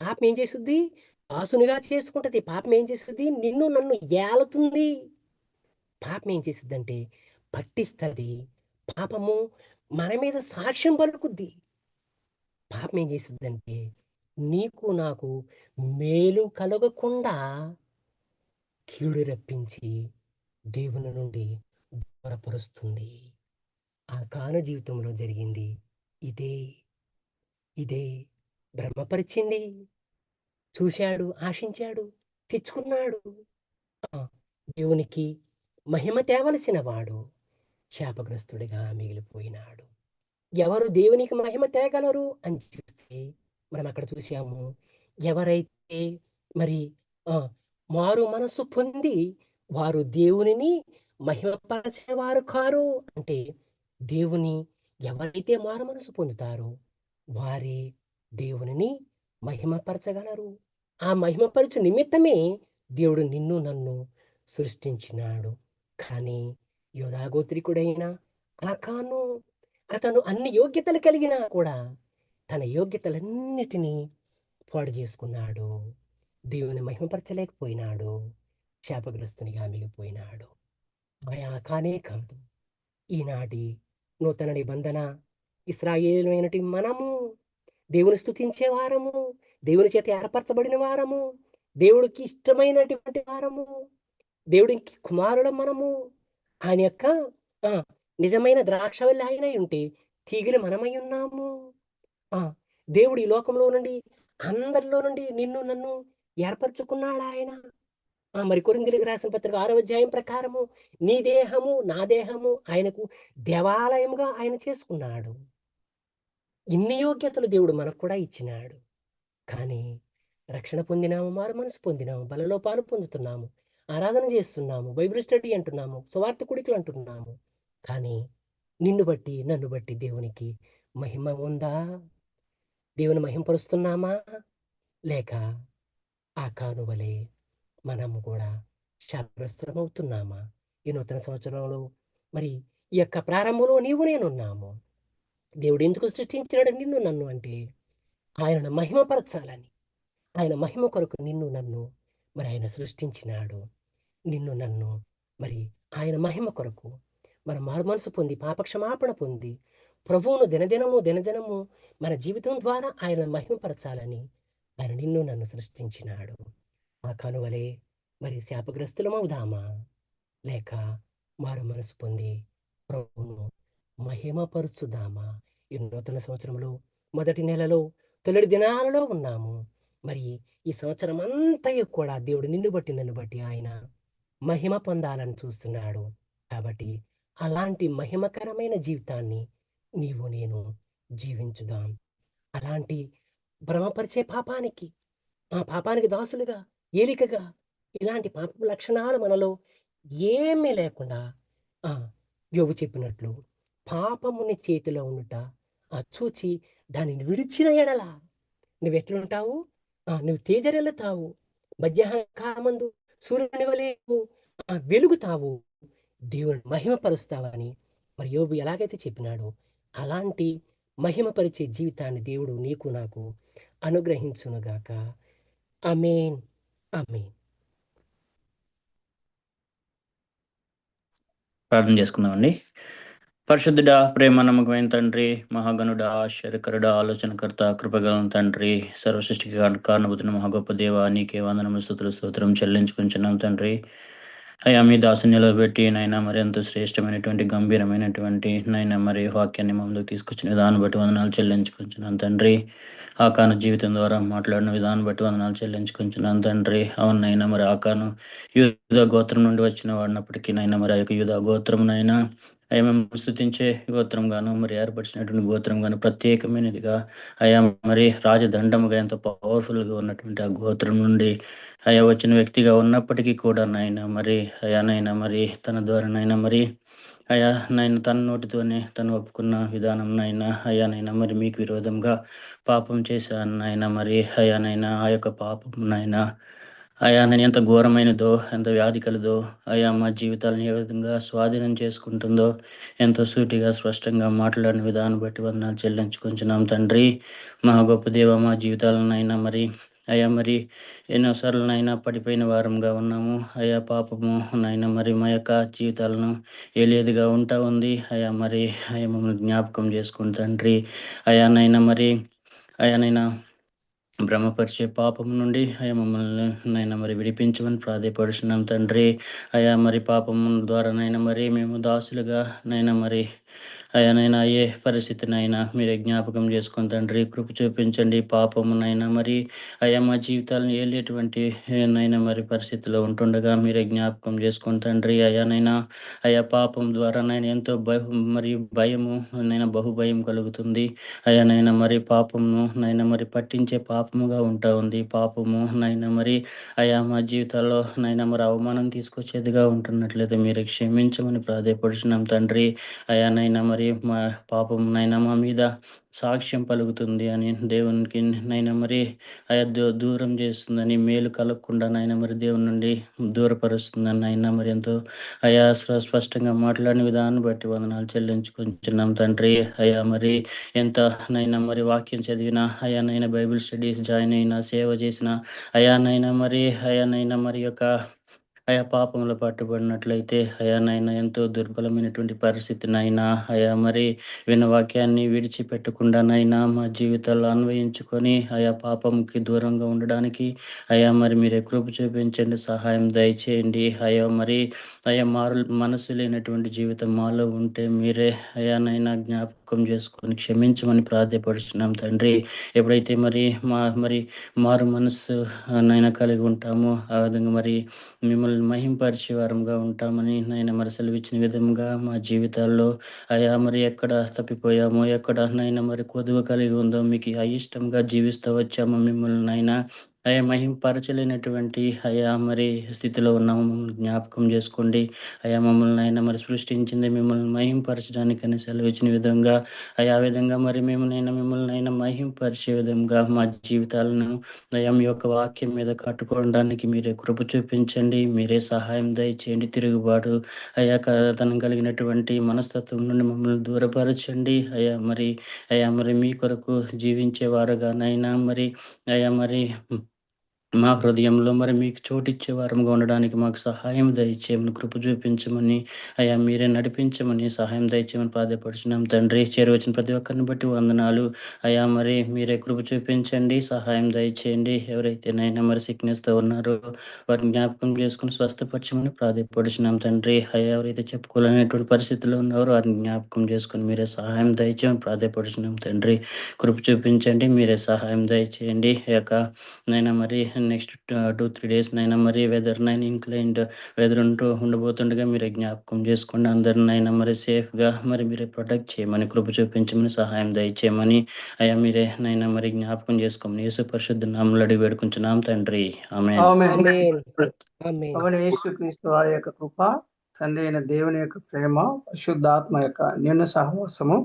పాపం ఏం చేసుద్ది? దాసునిగా చేసుకుంటది. పాపం ఏం చేస్తుంది? నిన్ను నన్ను ఏలుతుంది. పాపం ఏం చేసిద్దంటే పట్టిస్తది. పాపము మన మీద సాక్ష్యం పలుకుద్ది. పాపం ఏం చేసిద్దంటే నీకు నాకు మేలు కలగకుండా కీడు రప్పించి దేవుని నుండి దూరపరుస్తుంది. ఆ కాను జీవితంలో జరిగింది ఇదే. ఇదే భ్రమపరిచింది. చూశాడు, ఆశించాడు, తెచ్చుకున్నాడు. ఆ! దేవునికి మహిమ తేవలసిన వాడు శాపగ్రస్తుడిగా మిగిలిపోయినాడు. ఎవరు దేవునికి మహిమ తేగలరు అని చూస్తే మనం అక్కడ చూసాము. ఎవరైతే మరి ఆ! మారు మనస్సు పొంది వారు దేవునిని మహిమపరచేవారు కారు అంటే దేవుని ఎవరైతే మారు మనసు పొందుతారో వారే దేవునిని మహిమపరచగలరు. ఆ మహిమపరచు నిమిత్తమే దేవుడు నిన్ను నన్ను సృష్టించినాడు. కానీ యోధాగోత్రికుడైన ఆకాను అతను అన్ని యోగ్యతలు కలిగినా కూడా తన యోగ్యతలన్నిటినీ పాడు చేసుకున్నాడు. దేవుని మహిమపరచలేకపోయినాడు. శాపగ్రస్తునిగా మిగిలిపోయినాడు. ఆకానే కాదు. ఈనాటి నూతన నిబంధన ఇశ్రాయేలుమైనటి మనము దేవుని స్తుతించే వారము, దేవుని చేత ఏర్పరచబడిన వారము, దేవుడికి ఇష్టమైనటువంటి వారము, దేవుడికి కుమారులం మనము. ఆయన యొక్క ఆ! నిజమైన ద్రాక్షవల్లి ఆయనై ఉంటే, తీగెలు మనమై ఉన్నాము. ఆ! దేవుడు ఈ లోకంలో నుండి, అందరిలో నుండి నిన్ను, నన్ను ఏర్పరచుకున్నాడాయన. మరి కొరింథీయులకు రాసిన పత్రిక 6వ అధ్యాయం ప్రకారము నీ దేహము, నా దేహము ఆయనకు దేవాలయముగా ఆయన చేసుకున్నాడు. ఇన్ని యోగ్యతలు దేవుడు మనకు కూడా ఇచ్చినాడు. కానీ రక్షణ పొందినాము, మారు మనసు పొందినాము, బలలో పాలు పొందుతున్నాము, ఆరాధన చేస్తున్నాము, బైబిల్ స్టడీ అంటున్నాము, సువార్త కూడికలు అంటున్నాము. కానీ నిన్ను బట్టి, నన్ను బట్టి దేవునికి మహిమ ఉందా? దేవుని మహింపరుస్తున్నామా? లేక ఆ కానువలే మనము కూడా శాపగ్రస్తులమవుతున్నామా? ఈ నూతన సంవత్సరంలో మరి ఈ యొక్క ప్రారంభంలో నీవు నేనున్నాము. దేవుడు ఎందుకు సృష్టించాడు నిన్ను నన్ను అంటే ఆయనను మహిమపరచాలని. ఆయన మహిమ కొరకు నిన్ను నన్ను మరి ఆయన సృష్టించినాడు. నిన్ను నన్ను మరి ఆయన మహిమ కొరకు మనం మారుమనసు పొంది పాపక్షమాపణ పొంది ప్రభువును దినదినము మన జీవితం ద్వారా ఆయన మహిమపరచాలని ఆయన నిన్ను నన్ను సృష్టించినాడు. ఆ కనువలే మరి శాపగ్రస్తులమవుదామా? లేక మారు మనసు పొంది ప్రభువును మహిమపరుచుదామా? ఈ నూతన సంవత్సరంలో మొదటి నెలలో తొలి దినాలలో ఉన్నాము. మరి ఈ సంవత్సరం అంతయు కూడా దేవుడు నిన్ను బట్టి నన్ను బట్టి ఆయన మహిమ పొందాలని చూస్తున్నాడు. కాబట్టి అలాంటి మహిమకరమైన జీవితాన్ని నీవు నేను జీవించుదాం. అలాంటి భ్రమపరిచే పాపానికి, ఆ పాపానికి దాసులుగా, ఏలికగా ఇలాంటి పాప లక్షణాలు మనలో ఏమీ లేకుండా యోబు చెప్పినట్లు పాపముని చేతిలో ఉండుట చూచి దానిని విడిచిన ఎడల నువ్వెట్లుంటావు? నువ్వు తేజరెల్లుతావు, మధ్యాహ్నకాలమందు సూర్యుని వలె వెలుగుతావు, దేవుని మహిమపరుస్తావని మరి యోబు ఎలాగైతే చెప్పినాడో అలాంటి మహిమపరిచే జీవితాన్ని దేవుడు నీకు నాకు అనుగ్రహించునుగాక. ఆమేన్, ఆమేన్. ప్రార్థన చేసుకుందామండి. పరిశుద్ధుడా, ప్రేమ నమ్మకమైన తండ్రి, మహాగణుడా, ఆశ్చర్యకరుడా, ఆలోచనకర్త, కృపగల తండ్రి, సర్వసృష్టికి కారణభూతున్న మహా గొప్ప దేవ, నీకే వందనములు, స్తుతులు, స్తోత్రం చెల్లించుకుంటున్నాం తండ్రి. అయ్యా, మీ దాసుని నిలబెట్టి నైనా మరి ఎంతో శ్రేష్టమైనటువంటి గంభీరమైనటువంటి నైనా మరి వాక్యాన్ని ముందుకు తీసుకొచ్చిన విధానం బట్టి వందనాలు చెల్లించుకుంటున్నాను తండ్రి. ఆకాను జీవితం ద్వారా మాట్లాడిన విధానం బట్టి వందనాలు చెల్లించుకుంటున్నాను తండ్రి. అవునైనా మరి ఆకాను యూదా గోత్రం నుండి వచ్చిన వాడినప్పటికీ నైనా మరి ఆ యొక్క యూదా గోత్రమునైనా అయ్యా మేము స్తుతించే గోత్రం గాను, మరి ఏర్పరిచినటువంటి గోత్రం గాను, ప్రత్యేకమైనదిగా అయ్యా మరి రాజదండముగా ఎంతో పవర్ఫుల్గా ఉన్నటువంటి ఆ గోత్రం నుండి అయ్యా వచ్చిన వ్యక్తిగా ఉన్నప్పటికీ కూడా నాయన మరి అయ్యానైనా మరి తన ద్వారానైనా మరి అయ్యా నాయన తన నోటితోనే తను ఒప్పుకున్న విధానం నాయన అయ్యానైనా మరి మీకు విరోధంగా పాపం చేశాను నాయన మరి అయ్యానైనా ఆ యొక్క పాపం నాయన అయ్యా నేను ఎంత ఘోరమైనదో, ఎంత వ్యాధి కలదో, అయ్యా మా జీవితాలను ఏ విధంగా స్వాధీనం చేసుకుంటుందో ఎంతో సూటిగా స్పష్టంగా మాట్లాడిన విధానం బట్టి వందనాలు చెల్లించుకుంటున్నాం తండ్రి. మా గొప్ప దేవ, మా జీవితాలనైనా మరి అయ్యా మరి ఎన్నోసార్లు నైనా పడిపోయిన వారంగా ఉన్నాము. అయ్యా పాపము నైనా మరి మా యొక్క జీవితాలను ఏలేదిగా ఉంటా ఉంది. అయ్యా మరి అయ్యా మమ్మల్ని జ్ఞాపకం చేసుకుని తండ్రి. అయ్యా నైనా మరి అయ్యా నైనా భ్రమపరిచే పాపం నుండి అయ్యా మమ్మల్ని నైనా మరి విడిపించమని ప్రాధేయపడుచున్నాం తండ్రి. అయ్యా మరి పాపం ద్వారానైనా మరి మేము దాసులుగా నైనా మరి అయ్యానైనా ఏ పరిస్థితినైనా మీరే జ్ఞాపకం చేసుకుని తండ్రి కృప చూపించండి. పాపమునైనా మరి అయ్యా మా జీవితాలను ఏలేటువంటి నైనా మరి పరిస్థితిలో ఉంటుండగా మీరే జ్ఞాపకం చేసుకుని తండ్రి. అయ్యానైనా అయ్యా పాపం ద్వారా నైనా ఎంతో మరి భయము నైనా బహుభయం కలుగుతుంది. అయ్యానైనా మరి పాపము నైనా మరి పట్టించే పాపముగా ఉంటా ఉంది. పాపము నైనా మరి అయ్యా మా జీవితాల్లో నైనా మరి అవమానం తీసుకొచ్చేదిగా ఉంటున్నట్లయితే మీరు క్షమించమని ప్రాధేయపడుచున్నాం తండ్రి. అయ్యానైనా మరి మా పాపం నైనా మా మీద సాక్ష్యం పలుకుతుంది అని దేవునికి నైనా మరి అయా దూరం చేస్తుందని, మేలు కలగకుండా నైనా మరి దేవుని నుండి దూరపరుస్తుందని అయినా మరి ఎంతో అయా స్పష్టంగా మాట్లాడిన విధానాన్ని బట్టి వందనాలు చెల్లించుకుంటున్నాం తండ్రి. అయా మరి ఎంత నైనా మరి వాక్యం చదివినా, అయానైనా బైబిల్ స్టడీస్ జాయిన్ అయినా, సేవ చేసిన అయానైనా మరి అయానైనా మరి యొక్క అయా పాపంలో పట్టుబడినట్లయితే అయా నాయన ఎంతో దుర్బలమైనటువంటి పరిస్థితినైనా అయా మరి విన్న వాక్యాన్ని విడిచిపెట్టకుండానైనా మా జీవితాల్లో అన్వయించుకొని అయా పాపంకి దూరంగా ఉండడానికి అయా మరి మీరే కృప చూపించండి, సహాయం దయచేయండి. అయా మరి అయా మనసు లేనటువంటి జీవితం మాలో ఉంటే మీరే అయా నైనా జ్ఞాపకం చేసుకొని క్షమించమని ప్రార్థపడుచున్నాం తండ్రి. ఎప్పుడైతే మరి మారు మనస్సు నైనా కలిగి ఉంటామో ఆ విధంగా మరి మిమ్మల్ని మహింపరిచే వారంగా ఉంటామని నైనా మరి సెలవిచ్చిన విధంగా మా జీవితాల్లో అయా మరి ఎక్కడ తప్పిపోయామో, ఎక్కడ నైనా మరి కొదువ కలిగి ఉందో, మీకు అయిష్టంగా జీవిస్తూ వచ్చామో మిమ్మల్ని నైనా అయా మహింపరచలేనటువంటి అయా మరి స్థితిలో ఉన్నాము. మమ్మల్ని జ్ఞాపకం చేసుకోండి. అయా మమ్మల్ని అయినా మరి సృష్టించింది మిమ్మల్ని మహింపరచడానికని సెలవిచ్చిన విధంగా అయా విధంగా మరి మిమ్మల్ని అయినా మహింపరిచే విధంగా మా జీవితాలను అయా మీ యొక్క వాక్యం మీద కట్టుకోవడానికి మీరే కృప చూపించండి. మీరే సహాయం దయచేయండి. తిరుగుబాటు అయా తనం కలిగినటువంటి మనస్తత్వం నుండి మమ్మల్ని దూరపరచండి. అయా మరి మీ కొరకు జీవించేవారుగానైనా మరి అయా మరి మా హృదయంలో మరి మీకు చోటిచ్చే వారంగా ఉండడానికి మాకు సహాయం దయచేయమని, కృప చూపించమని, అయా మీరే నడిపించమని, సహాయం దయచేయమని ప్రాధేయపడుచున్నాం తండ్రి. చేరువచ్చిన ప్రతి ఒక్కరిని బట్టి వందనాలు. అయా మరి మీరే కృప చూపించండి, సహాయం దయచేయండి. ఎవరైతే నైనా మరి సిక్నెస్తో ఉన్నారో వారిని జ్ఞాపకం చేసుకుని స్వస్థపరచమని ప్రాధేయపడుచున్నాం తండ్రి. అయా ఎవరైతే చెప్పుకోలేనటువంటి పరిస్థితుల్లో ఉన్నారో వారిని జ్ఞాపకం చేసుకుని మీరే సహాయం దయచేయమని ప్రాధేయపడుచున్నాం తండ్రి. కృప చూపించండి, మీరే సహాయం దయచేయండి. నైనా మరి నెక్స్ట్ 2-3 డేస్ నైనా మరి ఇంక్లైన్డ్ వెదర్ ఉండబోతుండగా మీరే జ్ఞాపకం చేసుకోండి. అందరినైనా మరి సేఫ్గా మరి మీరే ప్రొటెక్ట్ చేయమని, కృప చూపించమని, సహాయం దయచేయమని అయా మీరే నైనా మరి జ్ఞాపకం చేసుకోమని యేసు పరిశుద్ధ నామములో అడిగి వేడుకుంటున్నాం తండ్రి. ఆమేన్. ఆమేన్. ఆమేన్. అవును, యేసుక్రీస్తు వారి యొక్క కృప, తండ్రి అయిన దేవుని యొక్క ప్రేమ, పరిశుద్ధాత్మ యొక్క నిన్ను సహవాసము